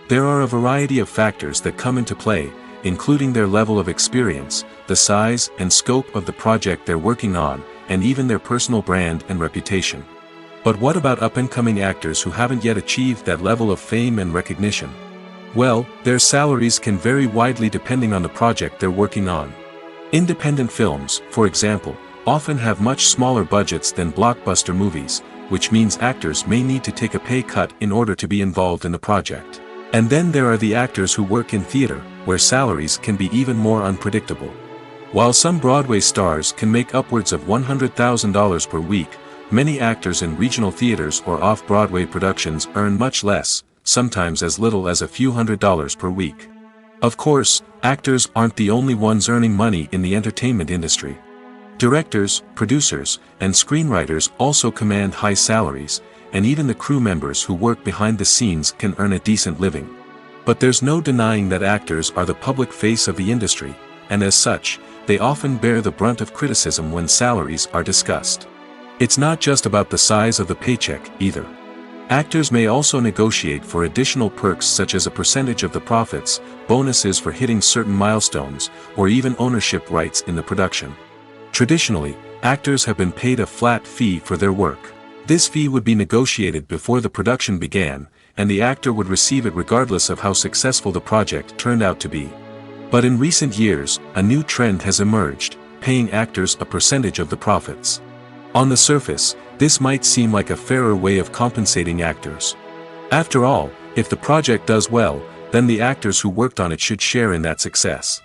There are a variety of factors that come into play, including their level of experience, the size and scope of the project they're working on, and even their personal brand and reputation. But what about up-and-coming actors who haven't yet achieved that level of fame and recognition? Well, their salaries can vary widely depending on the project they're working on. Independent films, for example, often have much smaller budgets than blockbuster movies, which means actors may need to take a pay cut in order to be involved in the project. And then there are the actors who work in theater, where salaries can be even more unpredictable. While some Broadway stars can make upwards of $100,000 per week, many actors in regional theaters or off-Broadway productions earn much less, sometimes as little as a few $100s per week. Of course, actors aren't the only ones earning money in the entertainment industry. Directors, producers, and screenwriters also command high salaries, and even the crew members who work behind the scenes can earn a decent living. But there's no denying that actors are the public face of the industry, and as such, they often bear the brunt of criticism when salaries are discussed. It's not just about the size of the paycheck, either. Actors may also negotiate for additional perks such as a percentage of the profits, bonuses for hitting certain milestones, or even ownership rights in the production. Traditionally, actors have been paid a flat fee for their work. This fee would be negotiated before the production began, and the actor would receive it regardless of how successful the project turned out to be. But in recent years, a new trend has emerged, paying actors a percentage of the profits. On the surface, this might seem like a fairer way of compensating actors. After all, if the project does well, then the actors who worked on it should share in that success.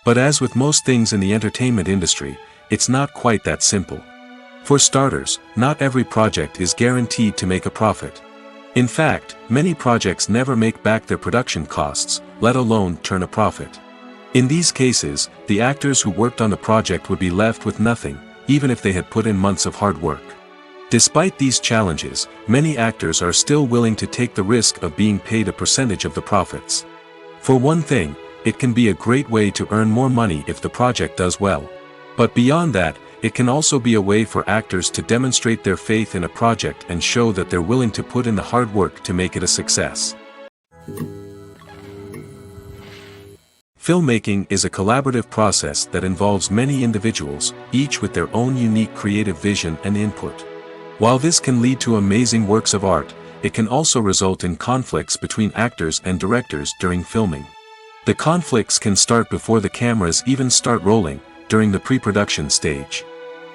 But as with most things in the entertainment industry, it's not quite that simple. For starters, not every project is guaranteed to make a profit. In fact, many projects never make back their production costs, let alone turn a profit. In these cases, the actors who worked on the project would be left with nothing, even if they had put in months of hard work. Despite these challenges, many actors are still willing to take the risk of being paid a percentage of the profits. For one thing, it can be a great way to earn more money if the project does well. But beyond that, it can also be a way for actors to demonstrate their faith in a project and show that they're willing to put in the hard work to make it a success. Filmmaking is a collaborative process that involves many individuals, each with their own unique creative vision and input. While this can lead to amazing works of art, it can also result in conflicts between actors and directors during filming. The conflicts can start before the cameras even start rolling, during the pre-production stage.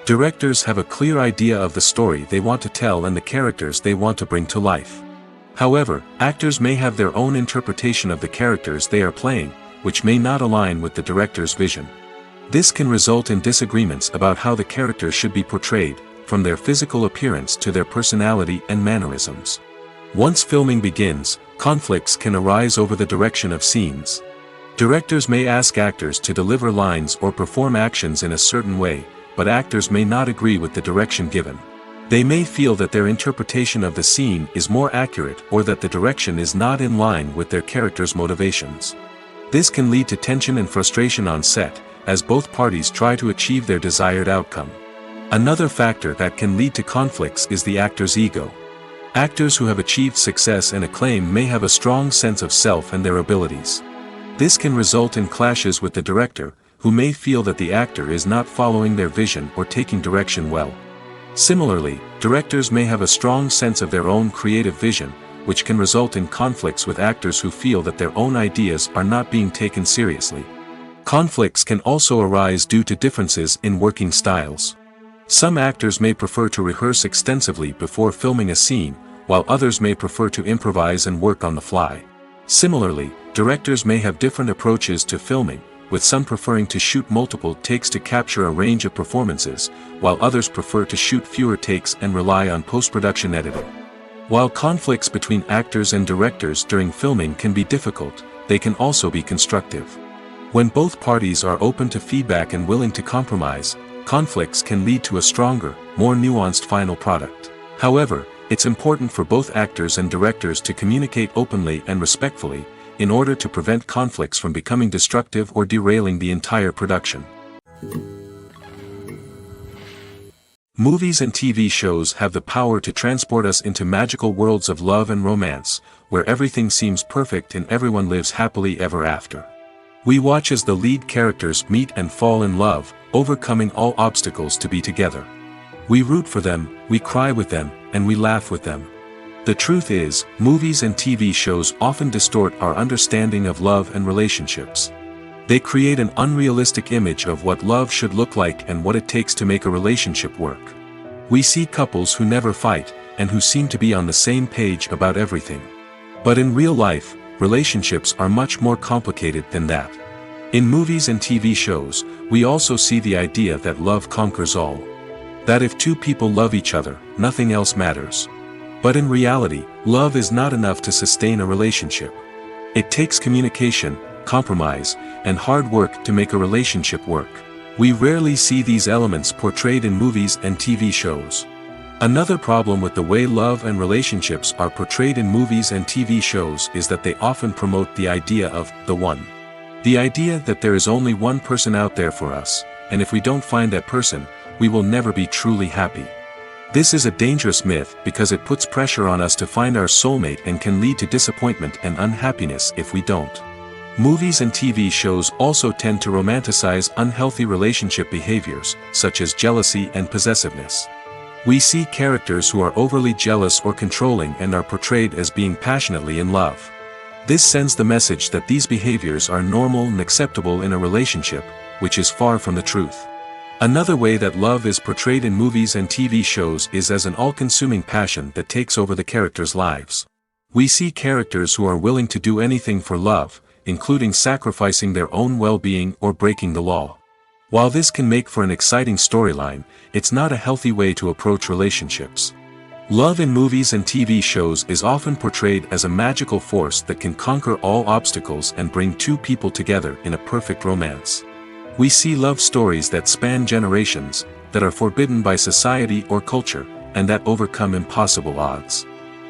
Directors have a clear idea of the story they want to tell and the characters they want to bring to life. However, actors may have their own interpretation of the characters they are playing, which may not align with the director's vision. This can result in disagreements about how the characters should be portrayed, from their physical appearance to their personality and mannerisms. Once filming begins, conflicts can arise over the direction of scenes. Directors may ask actors to deliver lines or perform actions in a certain way, but actors may not agree with the direction given. They may feel that their interpretation of the scene is more accurate or that the direction is not in line with their character's motivations. This can lead to tension and frustration on set, as both parties try to achieve their desired outcome. Another factor that can lead to conflicts is the actor's ego. Actors who have achieved success and acclaim may have a strong sense of self and their abilities. This can result in clashes with the director, who may feel that the actor is not following their vision or taking direction well. Similarly, directors may have a strong sense of their own creative vision, which can result in conflicts with actors who feel that their own ideas are not being taken seriously. Conflicts can also arise due to differences in working styles. Some actors may prefer to rehearse extensively before filming a scene, while others may prefer to improvise and work on the fly. Similarly, directors may have different approaches to filming, with some preferring to shoot multiple takes to capture a range of performances, while others prefer to shoot fewer takes and rely on post-production editing. While conflicts between actors and directors during filming can be difficult, they can also be constructive. When both parties are open to feedback and willing to compromise, conflicts can lead to a stronger, more nuanced final product. However, it's important for both actors and directors to communicate openly and respectfully, in order to prevent conflicts from becoming destructive or derailing the entire production. Movies and TV shows have the power to transport us into magical worlds of love and romance, where everything seems perfect and everyone lives happily ever after. We watch as the lead characters meet and fall in love, overcoming all obstacles to be together. We root for them, we cry with them, and we laugh with them. The truth is, movies and TV shows often distort our understanding of love and relationships. They create an unrealistic image of what love should look like and what it takes to make a relationship work. We see couples who never fight, and who seem to be on the same page about everything. But in real life, relationships are much more complicated than that. In movies and TV shows, we also see the idea that love conquers all. That if two people love each other, nothing else matters. But in reality, love is not enough to sustain a relationship. It takes communication, compromise, and hard work to make a relationship work. We rarely see these elements portrayed in movies and TV shows. Another problem with the way love and relationships are portrayed in movies and TV shows is that they often promote the idea of the one. The idea that there is only one person out there for us, and if we don't find that person, we will never be truly happy. This is a dangerous myth because it puts pressure on us to find our soulmate and can lead to disappointment and unhappiness if we don't. Movies and TV shows also tend to romanticize unhealthy relationship behaviors, such as jealousy and possessiveness. We see characters who are overly jealous or controlling and are portrayed as being passionately in love. This sends the message that these behaviors are normal and acceptable in a relationship, which is far from the truth. Another way that love is portrayed in movies and TV shows is as an all-consuming passion that takes over the characters' lives. We see characters who are willing to do anything for love, including sacrificing their own well-being or breaking the law. While this can make for an exciting storyline, it's not a healthy way to approach relationships. Love in movies and TV shows is often portrayed as a magical force that can conquer all obstacles and bring two people together in a perfect romance. We see love stories that span generations, that are forbidden by society or culture, and that overcome impossible odds.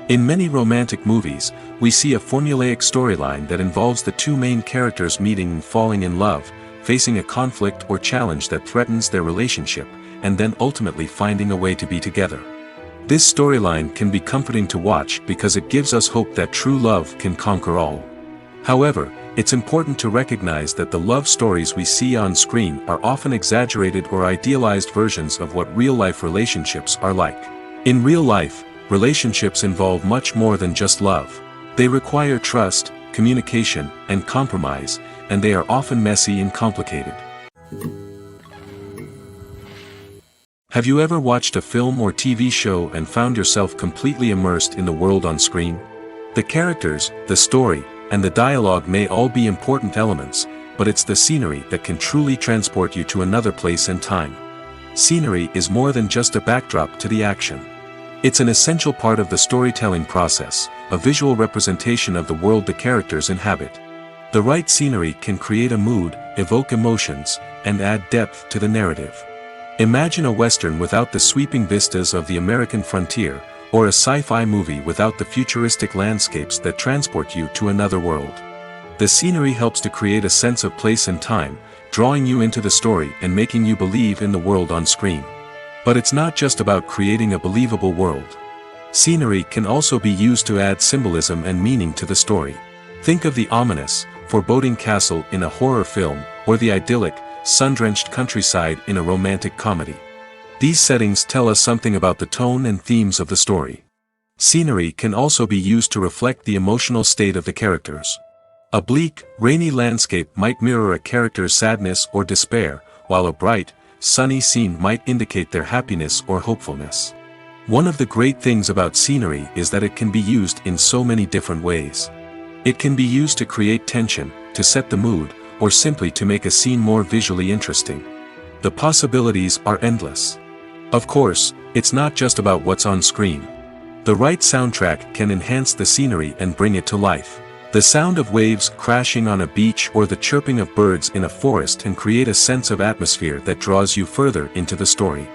In many romantic movies, we see a formulaic storyline that involves the two main characters meeting and falling in love, facing a conflict or challenge that threatens their relationship, and then ultimately finding a way to be together. This storyline can be comforting to watch because it gives us hope that true love can conquer all. However, it's important to recognize that the love stories we see on screen are often exaggerated or idealized versions of what real-life relationships are like. In real life, relationships involve much more than just love. They require trust, communication, and compromise, and they are often messy and complicated. Have you ever watched a film or TV show and found yourself completely immersed in the world on screen? The characters, the story, and the dialogue may all be important elements, but it's the scenery that can truly transport you to another place and time. Scenery is more than just a backdrop to the action. It's an essential part of the storytelling process, a visual representation of the world the characters inhabit. The right scenery can create a mood, evoke emotions, and add depth to the narrative. Imagine a Western without the sweeping vistas of the American frontier, or a sci-fi movie without the futuristic landscapes that transport you to another world. The scenery helps to create a sense of place and time, drawing you into the story and making you believe in the world on screen. But it's not just about creating a believable world. Scenery can also be used to add symbolism and meaning to the story. Think of the ominous, foreboding castle in a horror film, or the idyllic, sun-drenched countryside in a romantic comedy. These settings tell us something about the tone and themes of the story. Scenery can also be used to reflect the emotional state of the characters. A bleak, rainy landscape might mirror a character's sadness or despair, while a bright, sunny scene might indicate their happiness or hopefulness. One of the great things about scenery is that it can be used in so many different ways. It can be used to create tension, to set the mood, or simply to make a scene more visually interesting. The possibilities are endless. Of course, it's not just about what's on screen. The right soundtrack can enhance the scenery and bring it to life. The sound of waves crashing on a beach or the chirping of birds in a forest can create a sense of atmosphere that draws you further into the story.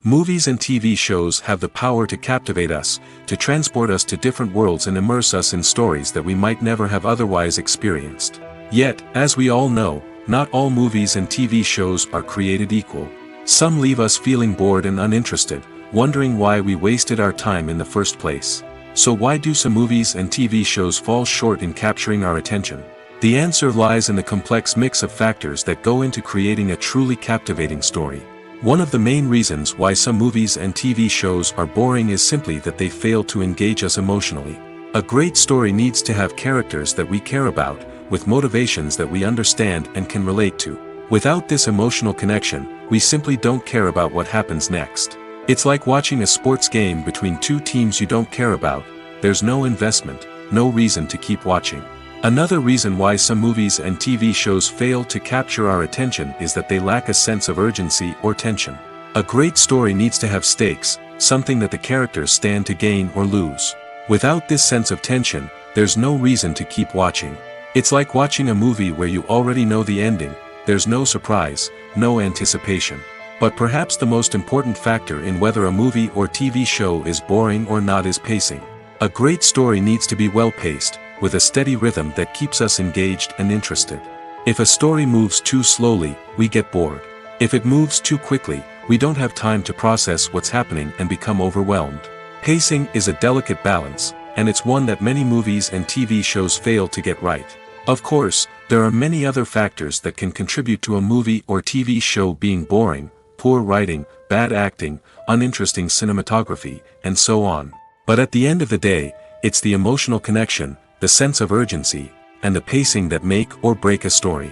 Movies and TV shows have the power to captivate us, to transport us to different worlds and immerse us in stories that we might never have otherwise experienced. Yet, as we all know, not all movies and TV shows are created equal. Some leave us feeling bored and uninterested, wondering why we wasted our time in the first place. So why do some movies and TV shows fall short in capturing our attention? The answer lies in the complex mix of factors that go into creating a truly captivating story. One of the main reasons why some movies and TV shows are boring is simply that they fail to engage us emotionally. A great story needs to have characters that we care about, with motivations that we understand and can relate to. Without this emotional connection, we simply don't care about what happens next. It's like watching a sports game between two teams you don't care about. There's no investment, no reason to keep watching. Another reason why some movies and TV shows fail to capture our attention is that they lack a sense of urgency or tension. A great story needs to have stakes, something that the characters stand to gain or lose. Without this sense of tension, there's no reason to keep watching. It's like watching a movie where you already know the ending. There's no surprise, no anticipation. But perhaps the most important factor in whether a movie or TV show is boring or not is pacing. A great story needs to be well-paced, with a steady rhythm that keeps us engaged and interested. If a story moves too slowly, we get bored. If it moves too quickly, we don't have time to process what's happening and become overwhelmed. Pacing is a delicate balance, and it's one that many movies and TV shows fail to get right. Of course, there are many other factors that can contribute to a movie or TV show being boring: poor writing, bad acting, uninteresting cinematography, and so on. But at the end of the day, it's the emotional connection, the sense of urgency, and the pacing that make or break a story.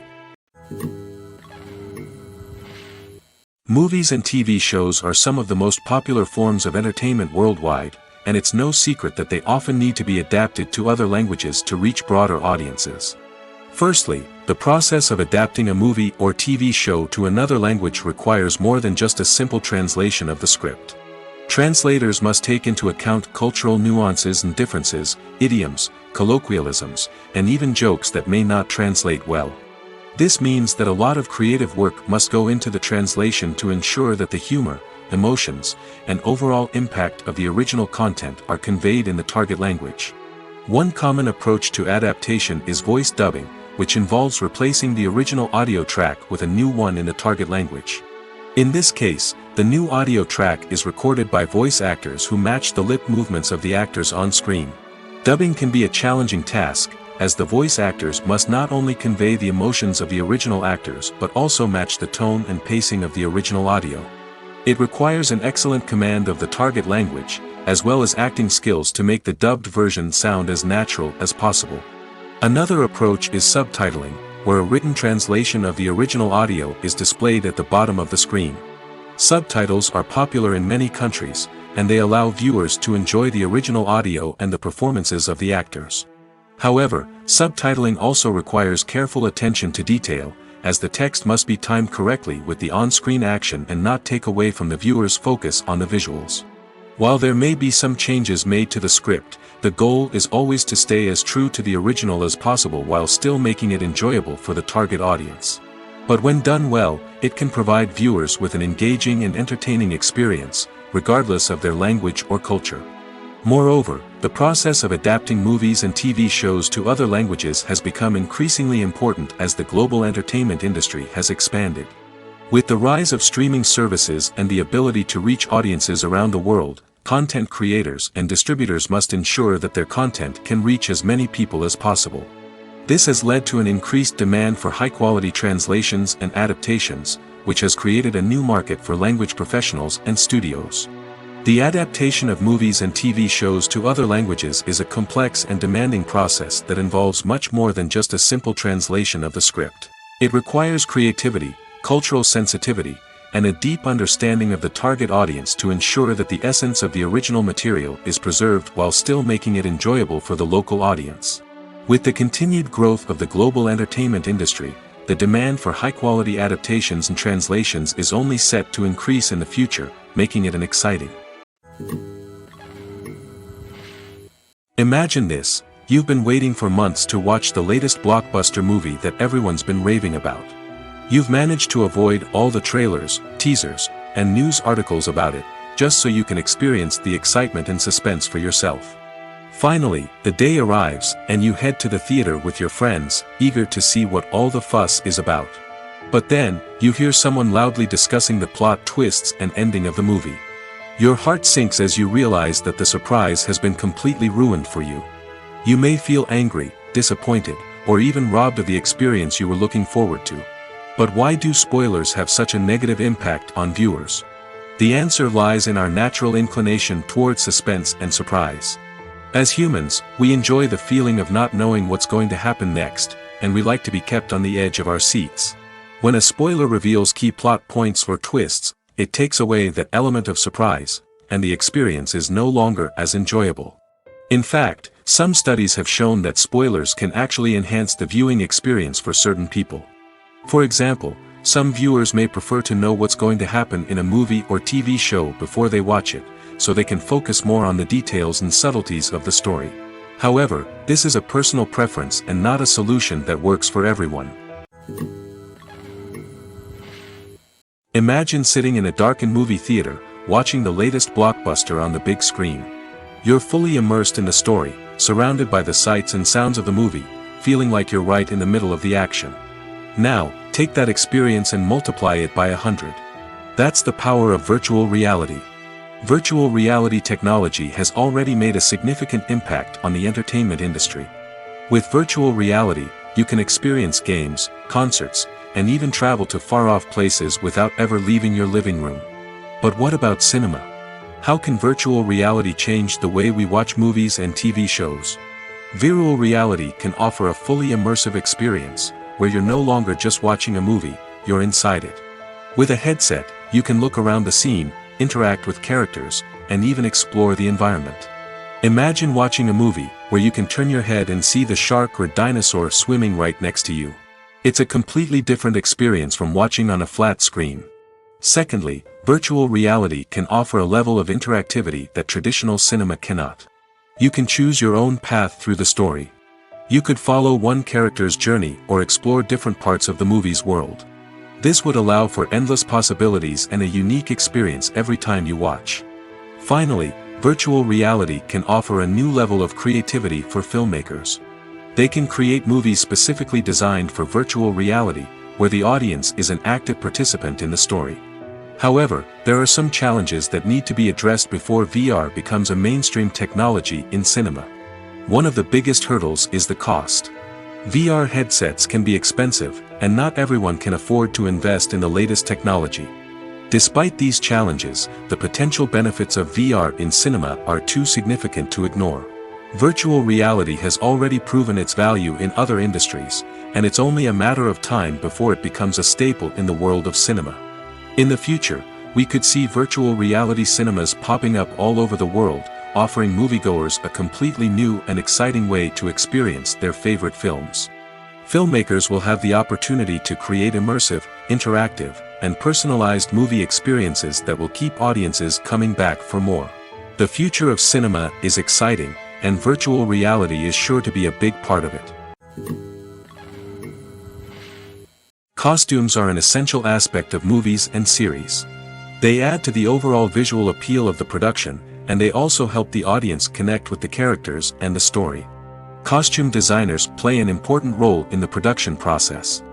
Movies and TV shows are some of the most popular forms of entertainment worldwide, and it's no secret that they often need to be adapted to other languages to reach broader audiences. Firstly, the process of adapting a movie or TV show to another language requires more than just a simple translation of the script. Translators must take into account cultural nuances and differences, idioms, colloquialisms, and even jokes that may not translate well. This means that a lot of creative work must go into the translation to ensure that the humor, emotions, and overall impact of the original content are conveyed in the target language. One common approach to adaptation is voice dubbing, which involves replacing the original audio track with a new one in the target language. In this case, the new audio track is recorded by voice actors who match the lip movements of the actors on screen. Dubbing can be a challenging task, as the voice actors must not only convey the emotions of the original actors but also match the tone and pacing of the original audio. It requires an excellent command of the target language, as well as acting skills to make the dubbed version sound as natural as possible. Another approach is subtitling, where a written translation of the original audio is displayed at the bottom of the screen. Subtitles are popular in many countries, and they allow viewers to enjoy the original audio and the performances of the actors. However, subtitling also requires careful attention to detail, as the text must be timed correctly with the on-screen action and not take away from the viewer's focus on the visuals. While there may be some changes made to the script, the goal is always to stay as true to the original as possible while still making it enjoyable for the target audience. But when done well, it can provide viewers with an engaging and entertaining experience, regardless of their language or culture. Moreover, the process of adapting movies and TV shows to other languages has become increasingly important as the global entertainment industry has expanded. With the rise of streaming services and the ability to reach audiences around the world, content creators and distributors must ensure that their content can reach as many people as possible. This has led to an increased demand for high-quality translations and adaptations, which has created a new market for language professionals and studios. The adaptation of movies and TV shows to other languages is a complex and demanding process that involves much more than just a simple translation of the script. It requires creativity, cultural sensitivity, and a deep understanding of the target audience to ensure that the essence of the original material is preserved while still making it enjoyable for the local audience. With the continued growth of the global entertainment industry, the demand for high-quality adaptations and translations is only set to increase in the future, making it an exciting. Imagine this: you've been waiting for months to watch the latest blockbuster movie that everyone's been raving about. You've managed to avoid all the trailers, teasers, and news articles about it, just so you can experience the excitement and suspense for yourself. Finally, the day arrives, and you head to the theater with your friends, eager to see what all the fuss is about. But then, you hear someone loudly discussing the plot twists and ending of the movie. Your heart sinks as you realize that the surprise has been completely ruined for you. You may feel angry, disappointed, or even robbed of the experience you were looking forward to. But why do spoilers have such a negative impact on viewers? The answer lies in our natural inclination toward suspense and surprise. As humans, we enjoy the feeling of not knowing what's going to happen next, and we like to be kept on the edge of our seats. When a spoiler reveals key plot points or twists, it takes away that element of surprise, and the experience is no longer as enjoyable. In fact, some studies have shown that spoilers can actually enhance the viewing experience for certain people. For example, some viewers may prefer to know what's going to happen in a movie or TV show before they watch it, so they can focus more on the details and subtleties of the story. However, this is a personal preference and not a solution that works for everyone. Imagine sitting in a darkened movie theater, watching the latest blockbuster on the big screen. You're fully immersed in the story, surrounded by the sights and sounds of the movie, feeling like you're right in the middle of the action. Now, take that experience and multiply it by 100. That's the power of virtual reality. Virtual reality technology has already made a significant impact on the entertainment industry. With virtual reality, you can experience games, concerts, and even travel to far-off places without ever leaving your living room. But what about cinema? How can virtual reality change the way we watch movies and TV shows? Virtual reality can offer a fully immersive experience, where you're no longer just watching a movie, you're inside it. With a headset, you can look around the scene, interact with characters, and even explore the environment. Imagine watching a movie, where you can turn your head and see the shark or dinosaur swimming right next to you. It's a completely different experience from watching on a flat screen. Secondly, virtual reality can offer a level of interactivity that traditional cinema cannot. You can choose your own path through the story. You could follow one character's journey or explore different parts of the movie's world. This would allow for endless possibilities and a unique experience every time you watch. Finally, virtual reality can offer a new level of creativity for filmmakers. They can create movies specifically designed for virtual reality, where the audience is an active participant in the story. However, there are some challenges that need to be addressed before VR becomes a mainstream technology in cinema. One of the biggest hurdles is the cost. VR headsets can be expensive, and not everyone can afford to invest in the latest technology. Despite these challenges, the potential benefits of VR in cinema are too significant to ignore. Virtual reality has already proven its value in other industries, and it's only a matter of time before it becomes a staple in the world of cinema. In the future, we could see virtual reality cinemas popping up all over the world, offering moviegoers a completely new and exciting way to experience their favorite films. Filmmakers will have the opportunity to create immersive, interactive, and personalized movie experiences that will keep audiences coming back for more. The future of cinema is exciting, and virtual reality is sure to be a big part of it. Costumes are an essential aspect of movies and series. They add to the overall visual appeal of the production, and they also help the audience connect with the characters and the story. Costume designers play an important role in the production process.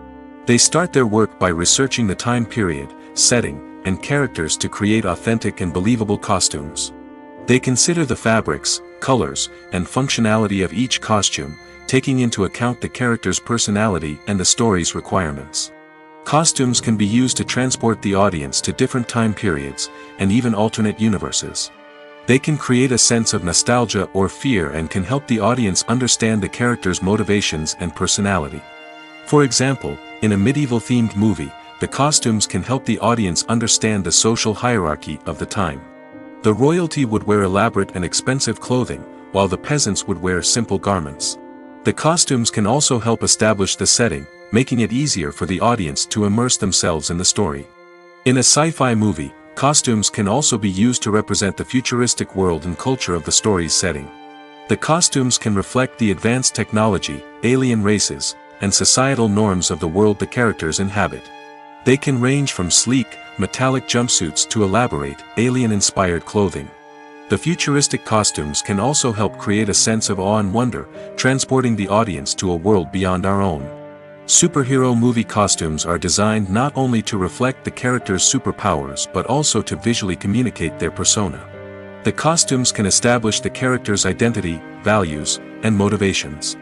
They start their work by researching the time period, setting, and characters to create authentic and believable costumes. They consider the fabrics, colors, and functionality of each costume, taking into account the character's personality and the story's requirements. Costumes can be used to transport the audience to different time periods, and even alternate universes. They can create a sense of nostalgia or fear and can help the audience understand the character's motivations and personality. For example, in a medieval-themed movie, the costumes can help the audience understand the social hierarchy of the time. The royalty would wear elaborate and expensive clothing, while the peasants would wear simple garments. The costumes can also help establish the setting, making it easier for the audience to immerse themselves in the story. In a sci-fi movie, costumes can also be used to represent the futuristic world and culture of the story's setting. The costumes can reflect the advanced technology, alien races, and societal norms of the world the characters inhabit. They can range from sleek, metallic jumpsuits to elaborate, alien-inspired clothing. The futuristic costumes can also help create a sense of awe and wonder, transporting the audience to a world beyond our own. Superhero movie costumes are designed not only to reflect the character's superpowers but also to visually communicate their persona. The costumes can establish the character's identity, values, and motivations.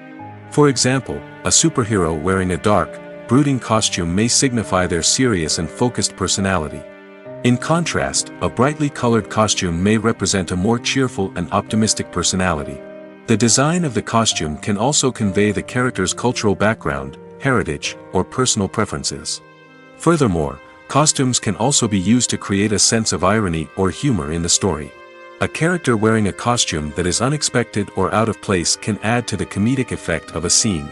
For example, a superhero wearing a dark, brooding costume may signify their serious and focused personality. In contrast, a brightly colored costume may represent a more cheerful and optimistic personality. The design of the costume can also convey the character's cultural background, heritage, or personal preferences. Furthermore, costumes can also be used to create a sense of irony or humor in the story. A character wearing a costume that is unexpected or out of place can add to the comedic effect of a scene.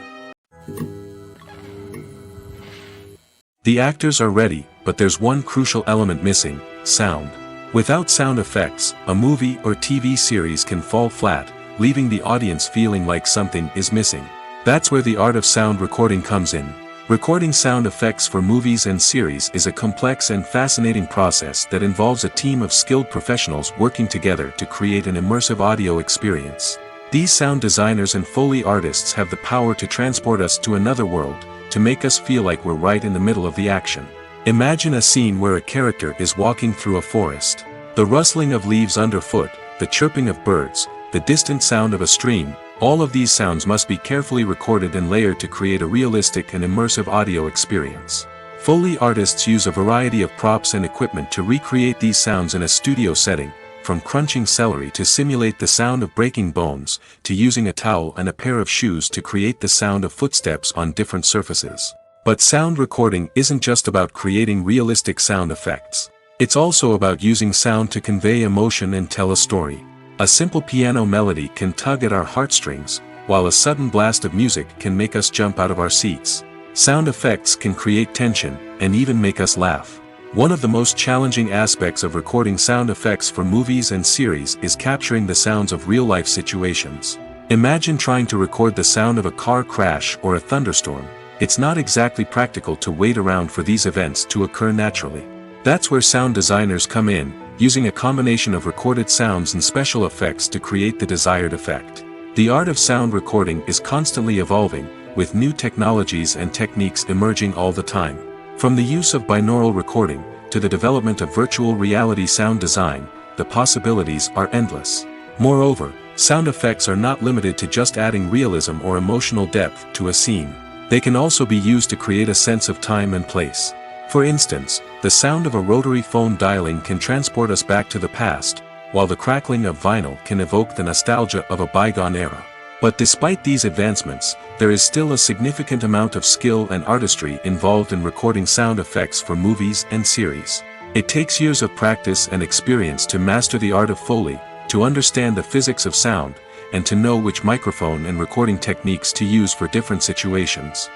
The actors are ready, but there's one crucial element missing: sound. Without sound effects, a movie or TV series can fall flat, leaving the audience feeling like something is missing. That's where the art of sound recording comes in. Recording sound effects for movies and series is a complex and fascinating process that involves a team of skilled professionals working together to create an immersive audio experience. These sound designers and Foley artists have the power to transport us to another world, to make us feel like we're right in the middle of the action. Imagine a scene where a character is walking through a forest. The rustling of leaves underfoot, the chirping of birds, the distant sound of a stream, all of these sounds must be carefully recorded and layered to create a realistic and immersive audio experience. Foley artists use a variety of props and equipment to recreate these sounds in a studio setting, from crunching celery to simulate the sound of breaking bones, to using a towel and a pair of shoes to create the sound of footsteps on different surfaces. But sound recording isn't just about creating realistic sound effects. It's also about using sound to convey emotion and tell a story. A simple piano melody can tug at our heartstrings, while a sudden blast of music can make us jump out of our seats. Sound effects can create tension, and even make us laugh. One of the most challenging aspects of recording sound effects for movies and series is capturing the sounds of real-life situations. Imagine trying to record the sound of a car crash or a thunderstorm. It's not exactly practical to wait around for these events to occur naturally. That's where sound designers come in, using a combination of recorded sounds and special effects to create the desired effect. The art of sound recording is constantly evolving, with new technologies and techniques emerging all the time. From the use of binaural recording, to the development of virtual reality sound design, the possibilities are endless. Moreover, sound effects are not limited to just adding realism or emotional depth to a scene. They can also be used to create a sense of time and place. For instance, the sound of a rotary phone dialing can transport us back to the past, while the crackling of vinyl can evoke the nostalgia of a bygone era. But despite these advancements, there is still a significant amount of skill and artistry involved in recording sound effects for movies and series. It takes years of practice and experience to master the art of Foley, to understand the physics of sound, and to know which microphone and recording techniques to use for different situations.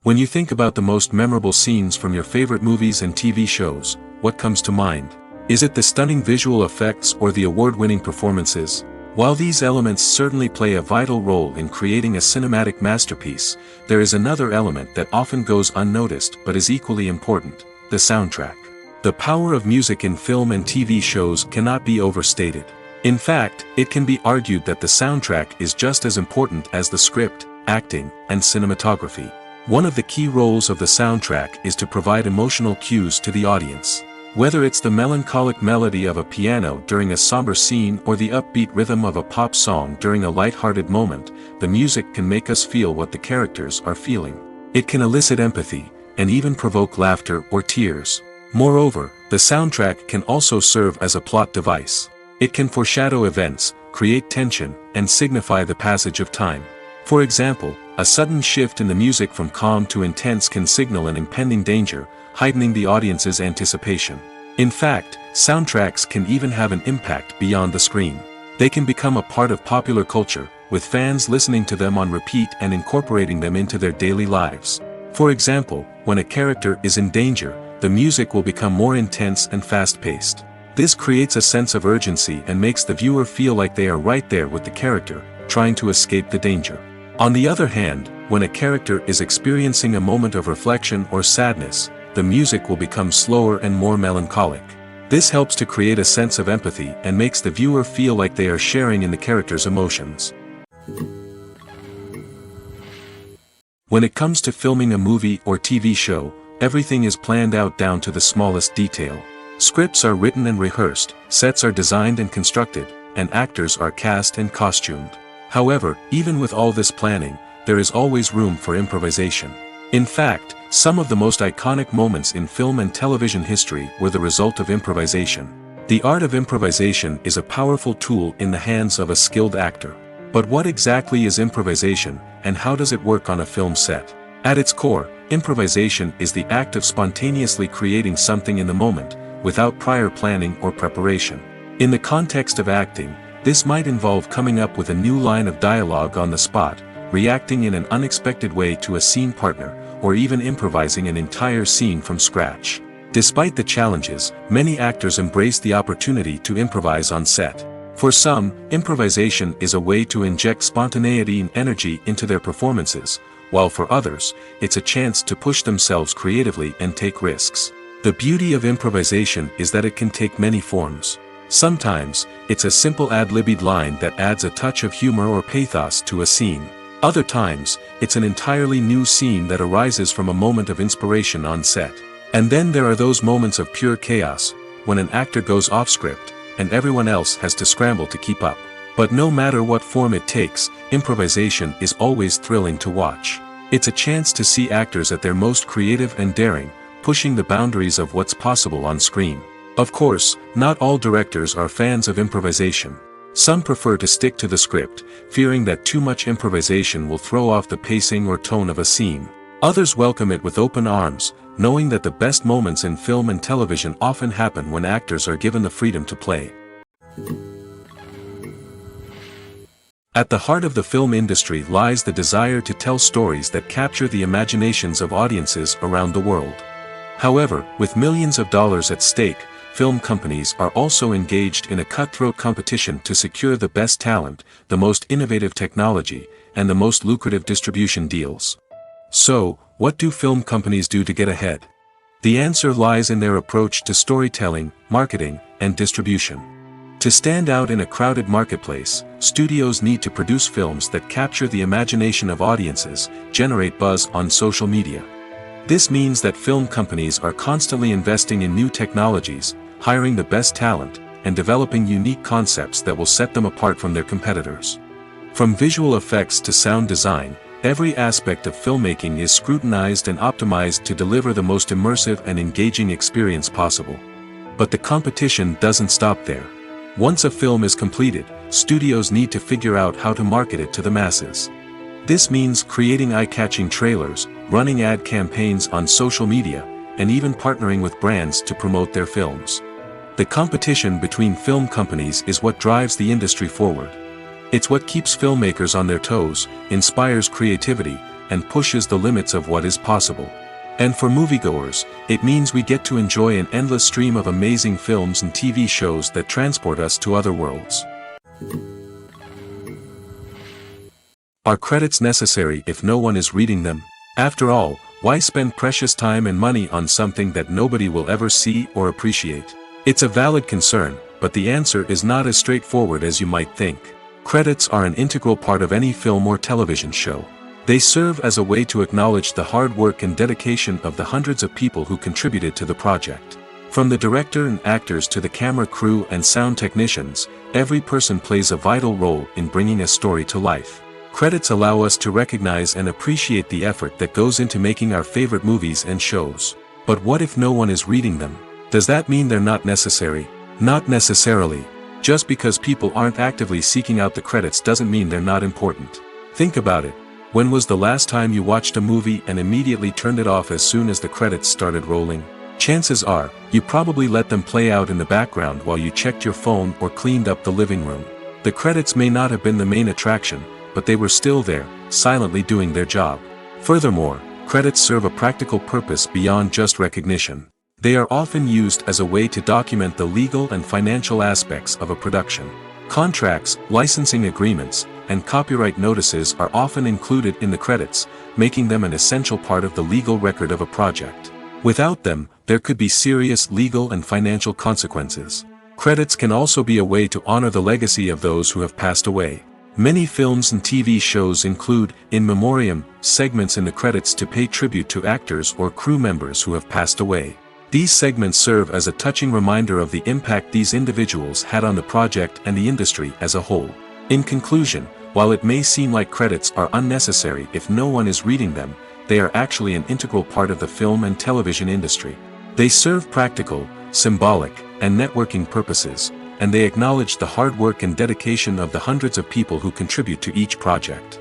When you think about the most memorable scenes from your favorite movies and TV shows, what comes to mind? Is it the stunning visual effects or the award-winning performances? While these elements certainly play a vital role in creating a cinematic masterpiece, there is another element that often goes unnoticed but is equally important: the soundtrack. The power of music in film and TV shows cannot be overstated. In fact, it can be argued that the soundtrack is just as important as the script, acting, and cinematography. One of the key roles of the soundtrack is to provide emotional cues to the audience. Whether it's the melancholic melody of a piano during a somber scene or the upbeat rhythm of a pop song during a light-hearted moment, the music can make us feel what the characters are feeling. It can elicit empathy, and even provoke laughter or tears. Moreover, the soundtrack can also serve as a plot device. It can foreshadow events, create tension, and signify the passage of time. For example, a sudden shift in the music from calm to intense can signal an impending danger, heightening the audience's anticipation. In fact, soundtracks can even have an impact beyond the screen. They can become a part of popular culture, with fans listening to them on repeat and incorporating them into their daily lives. For example, when a character is in danger, the music will become more intense and fast-paced. This creates a sense of urgency and makes the viewer feel like they are right there with the character, trying to escape the danger. On the other hand, when a character is experiencing a moment of reflection or sadness, the music will become slower and more melancholic. This helps to create a sense of empathy and makes the viewer feel like they are sharing in the character's emotions. When it comes to filming a movie or TV show, everything is planned out down to the smallest detail. Scripts are written and rehearsed, sets are designed and constructed, and actors are cast and costumed. However, even with all this planning, there is always room for improvisation. In fact, some of the most iconic moments in film and television history were the result of improvisation. The art of improvisation is a powerful tool in the hands of a skilled actor. But what exactly is improvisation, and how does it work on a film set? At its core, improvisation is the act of spontaneously creating something in the moment, without prior planning or preparation. In the context of acting, this might involve coming up with a new line of dialogue on the spot, reacting in an unexpected way to a scene partner, or even improvising an entire scene from scratch. Despite the challenges, many actors embrace the opportunity to improvise on set. For some, improvisation is a way to inject spontaneity and energy into their performances, while for others, it's a chance to push themselves creatively and take risks. The beauty of improvisation is that it can take many forms. Sometimes, it's a simple ad-libbed line that adds a touch of humor or pathos to a scene. Other times, it's an entirely new scene that arises from a moment of inspiration on set. And then there are those moments of pure chaos, when an actor goes off script, and everyone else has to scramble to keep up. But no matter what form it takes, improvisation is always thrilling to watch. It's a chance to see actors at their most creative and daring, pushing the boundaries of what's possible on screen. Of course, not all directors are fans of improvisation. Some prefer to stick to the script, fearing that too much improvisation will throw off the pacing or tone of a scene. Others welcome it with open arms, knowing that the best moments in film and television often happen when actors are given the freedom to play. At the heart of the film industry lies the desire to tell stories that capture the imaginations of audiences around the world. However, with millions of dollars at stake, film companies are also engaged in a cutthroat competition to secure the best talent, the most innovative technology, and the most lucrative distribution deals. So, what do film companies do to get ahead? The answer lies in their approach to storytelling, marketing, and distribution. To stand out in a crowded marketplace, studios need to produce films that capture the imagination of audiences, generate buzz on social media. This means that film companies are constantly investing in new technologies, hiring the best talent, and developing unique concepts that will set them apart from their competitors. From visual effects to sound design, every aspect of filmmaking is scrutinized and optimized to deliver the most immersive and engaging experience possible. But the competition doesn't stop there. Once a film is completed, studios need to figure out how to market it to the masses. This means creating eye-catching trailers, running ad campaigns on social media, and even partnering with brands to promote their films. The competition between film companies is what drives the industry forward. It's what keeps filmmakers on their toes, inspires creativity, and pushes the limits of what is possible. And for moviegoers, it means we get to enjoy an endless stream of amazing films and TV shows that transport us to other worlds. Are credits necessary if no one is reading them? After all, Why spend precious time and money on something that nobody will ever see or appreciate? It's a valid concern, but the answer is not as straightforward as you might think. Credits are an integral part of any film or television show. They serve as a way to acknowledge the hard work and dedication of the hundreds of people who contributed to the project. From the director and actors to the camera crew and sound technicians, every person plays a vital role in bringing a story to life. Credits allow us to recognize and appreciate the effort that goes into making our favorite movies and shows. But what if no one is reading them? Does that mean they're not necessary? Not necessarily. Just because people aren't actively seeking out the credits doesn't mean they're not important. Think about it. When was the last time you watched a movie and immediately turned it off as soon as the credits started rolling? Chances are, you probably let them play out in the background while you checked your phone or cleaned up the living room. The credits may not have been the main attraction, but they were still there, silently doing their job. Furthermore, credits serve a practical purpose beyond just recognition. They are often used as a way to document the legal and financial aspects of a production. Contracts, licensing agreements, and copyright notices are often included in the credits, making them an essential part of the legal record of a project. Without them, there could be serious legal and financial consequences. Credits can also be a way to honor the legacy of those who have passed away. Many films and TV shows include, in memoriam, segments in the credits to pay tribute to actors or crew members who have passed away. These segments serve as a touching reminder of the impact these individuals had on the project and the industry as a whole. In conclusion, while it may seem like credits are unnecessary if no one is reading them, they are actually an integral part of the film and television industry. They serve practical, symbolic, and networking purposes, and they acknowledge the hard work and dedication of the hundreds of people who contribute to each project.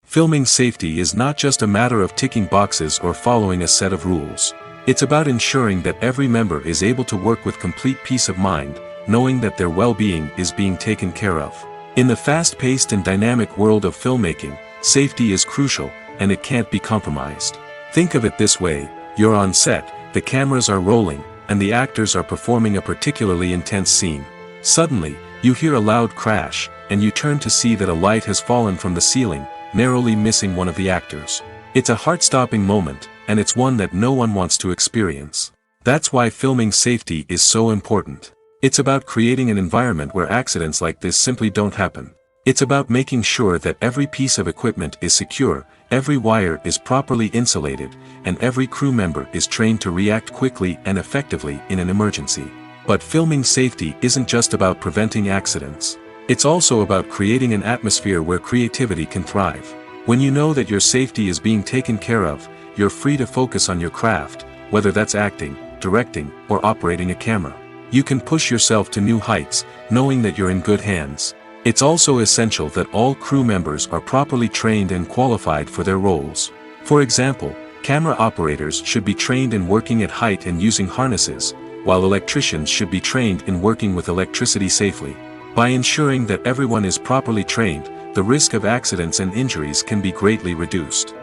Filming safety is not just a matter of ticking boxes or following a set of rules. It's about ensuring that every member is able to work with complete peace of mind, knowing that their well-being is being taken care of. In the fast-paced and dynamic world of filmmaking, safety is crucial, and it can't be compromised. Think of it this way: you're on set, the cameras are rolling, and the actors are performing a particularly intense scene. Suddenly, you hear a loud crash, and you turn to see that a light has fallen from the ceiling, narrowly missing one of the actors. It's a heart-stopping moment, and it's one that no one wants to experience. That's why filming safety is so important. It's about creating an environment where accidents like this simply don't happen. It's about making sure that every piece of equipment is secure, every wire is properly insulated, and every crew member is trained to react quickly and effectively in an emergency. But filming safety isn't just about preventing accidents. It's also about creating an atmosphere where creativity can thrive. When you know that your safety is being taken care of, you're free to focus on your craft, whether that's acting, directing, or operating a camera. You can push yourself to new heights, knowing that you're in good hands. It's also essential that all crew members are properly trained and qualified for their roles. For example, camera operators should be trained in working at height and using harnesses, while electricians should be trained in working with electricity safely. By ensuring that everyone is properly trained, the risk of accidents and injuries can be greatly reduced.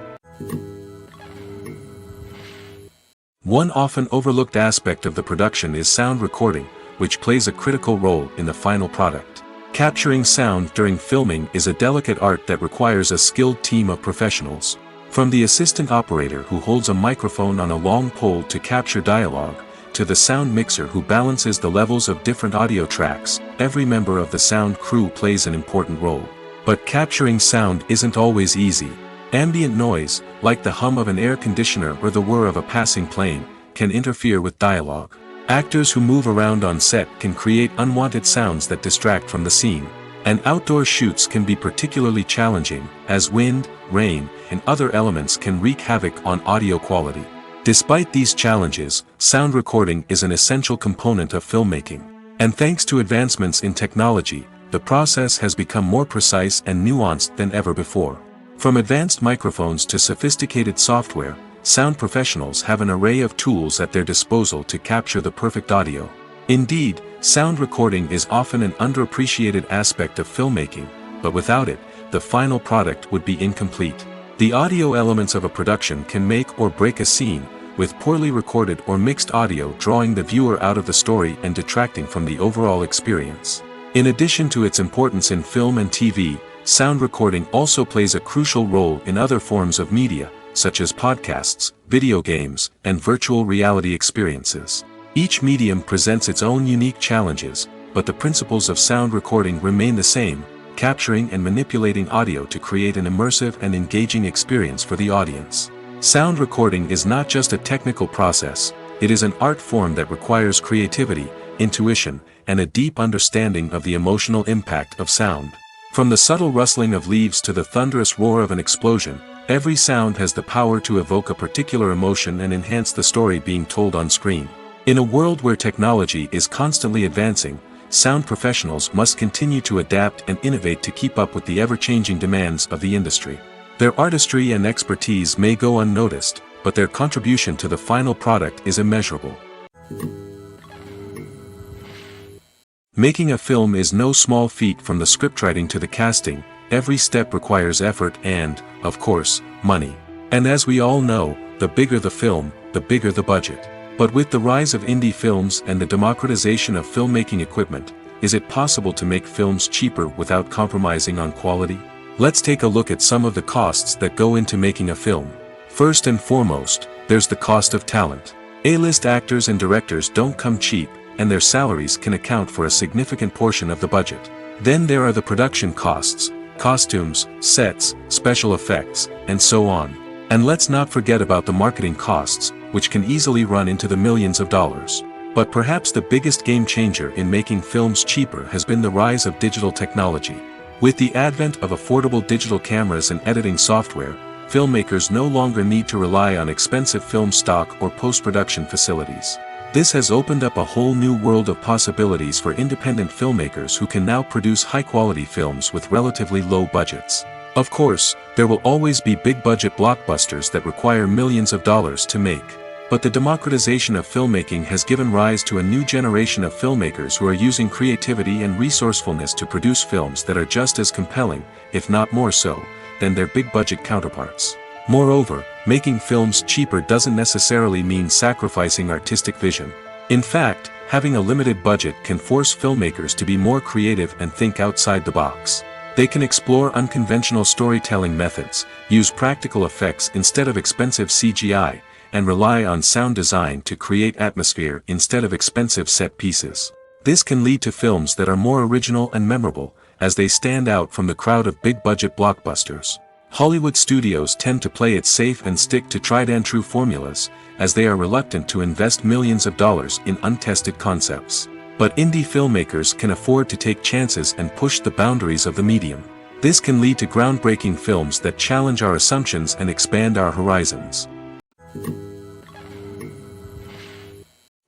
One often overlooked aspect of the production is sound recording, which plays a critical role in the final product. Capturing sound during filming is a delicate art that requires a skilled team of professionals. From the assistant operator who holds a microphone on a long pole to capture dialogue, to the sound mixer who balances the levels of different audio tracks, every member of the sound crew plays an important role. But capturing sound isn't always easy. Ambient noise, like the hum of an air conditioner or the whir of a passing plane, can interfere with dialogue. Actors who move around on set can create unwanted sounds that distract from the scene. And outdoor shoots can be particularly challenging, as wind, rain, and other elements can wreak havoc on audio quality. Despite these challenges, sound recording is an essential component of filmmaking. And thanks to advancements in technology, the process has become more precise and nuanced than ever before. From advanced microphones to sophisticated software, sound professionals have an array of tools at their disposal to capture the perfect audio. Indeed, sound recording is often an underappreciated aspect of filmmaking, but without it, the final product would be incomplete. The audio elements of a production can make or break a scene, with poorly recorded or mixed audio drawing the viewer out of the story and detracting from the overall experience. In addition to its importance in film and TV, sound recording also plays a crucial role in other forms of media, such as podcasts, video games, and virtual reality experiences. Each medium presents its own unique challenges, but the principles of sound recording remain the same, capturing and manipulating audio to create an immersive and engaging experience for the audience. Sound recording is not just a technical process, it is an art form that requires creativity, intuition, and a deep understanding of the emotional impact of sound. From the subtle rustling of leaves to the thunderous roar of an explosion, every sound has the power to evoke a particular emotion and enhance the story being told on screen. In a world where technology is constantly advancing, sound professionals must continue to adapt and innovate to keep up with the ever-changing demands of the industry. Their artistry and expertise may go unnoticed, but their contribution to the final product is immeasurable. Making a film is no small feat. From the scriptwriting to the casting, every step requires effort and, of course, money. And as we all know, the bigger the film, the bigger the budget. But with the rise of indie films and the democratization of filmmaking equipment, is it possible to make films cheaper without compromising on quality? Let's take a look at some of the costs that go into making a film. First and foremost, there's the cost of talent. A-list actors and directors don't come cheap, and their salaries can account for a significant portion of the budget. Then there are the production costs, costumes, sets, special effects, and so on. And let's not forget about the marketing costs, which can easily run into the millions of dollars. But perhaps the biggest game changer in making films cheaper has been the rise of digital technology. With the advent of affordable digital cameras and editing software, filmmakers no longer need to rely on expensive film stock or post-production facilities. This has opened up a whole new world of possibilities for independent filmmakers who can now produce high-quality films with relatively low budgets. Of course, there will always be big-budget blockbusters that require millions of dollars to make. But the democratization of filmmaking has given rise to a new generation of filmmakers who are using creativity and resourcefulness to produce films that are just as compelling, if not more so, than their big-budget counterparts. Moreover, making films cheaper doesn't necessarily mean sacrificing artistic vision. In fact, having a limited budget can force filmmakers to be more creative and think outside the box. They can explore unconventional storytelling methods, use practical effects instead of expensive CGI, and rely on sound design to create atmosphere instead of expensive set pieces. This can lead to films that are more original and memorable, as they stand out from the crowd of big-budget blockbusters. Hollywood studios tend to play it safe and stick to tried-and-true formulas, as they are reluctant to invest millions of dollars in untested concepts. But indie filmmakers can afford to take chances and push the boundaries of the medium. This can lead to groundbreaking films that challenge our assumptions and expand our horizons.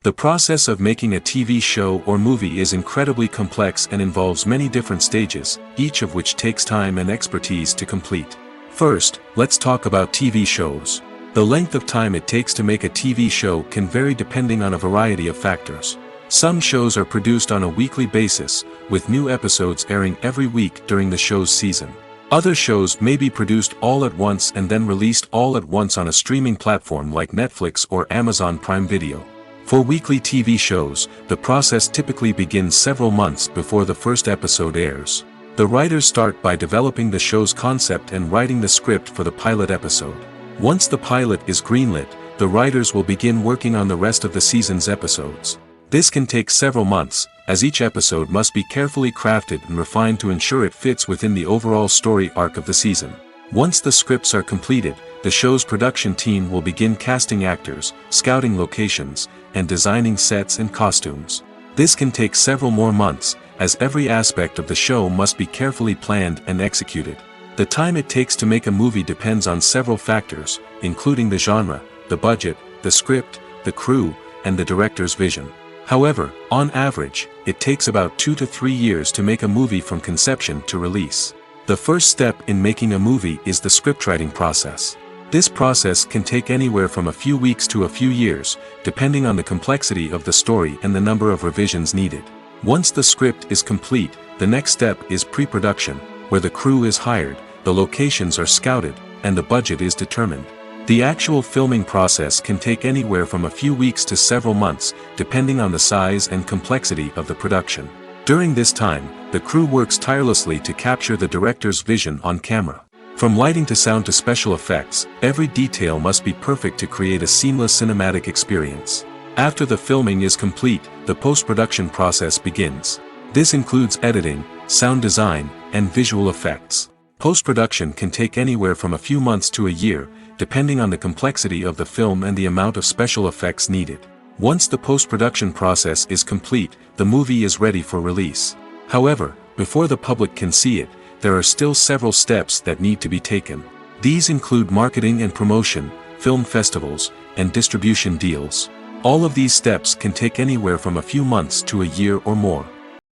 The process of making a TV show or movie is incredibly complex and involves many different stages, each of which takes time and expertise to complete. First, let's talk about TV shows. The length of time it takes to make a TV show can vary depending on a variety of factors. Some shows are produced on a weekly basis, with new episodes airing every week during the show's season. Other shows may be produced all at once and then released all at once on a streaming platform like Netflix or Amazon Prime Video. For weekly TV shows, the process typically begins several months before the first episode airs. The writers start by developing the show's concept and writing the script for the pilot episode. Once the pilot is greenlit, the writers will begin working on the rest of the season's episodes. This can take several months, as each episode must be carefully crafted and refined to ensure it fits within the overall story arc of the season. Once the scripts are completed, the show's production team will begin casting actors, scouting locations, and designing sets and costumes. This can take several more months, as every aspect of the show must be carefully planned and executed. The time it takes to make a movie depends on several factors, including the genre, the budget, the script, the crew, and the director's vision. However, on average, it takes about 2 to 3 years to make a movie from conception to release. The first step in making a movie is the scriptwriting process. This process can take anywhere from a few weeks to a few years, depending on the complexity of the story and the number of revisions needed. Once the script is complete, the next step is pre-production, where the crew is hired, the locations are scouted, and the budget is determined. The actual filming process can take anywhere from a few weeks to several months, depending on the size and complexity of the production. During this time, the crew works tirelessly to capture the director's vision on camera. From lighting to sound to special effects, every detail must be perfect to create a seamless cinematic experience. After the filming is complete, the post-production process begins. This includes editing, sound design, and visual effects. Post-production can take anywhere from a few months to a year, depending on the complexity of the film and the amount of special effects needed. Once the post-production process is complete, the movie is ready for release. However, before the public can see it, there are still several steps that need to be taken. These include marketing and promotion, film festivals, and distribution deals. All of these steps can take anywhere from a few months to a year or more.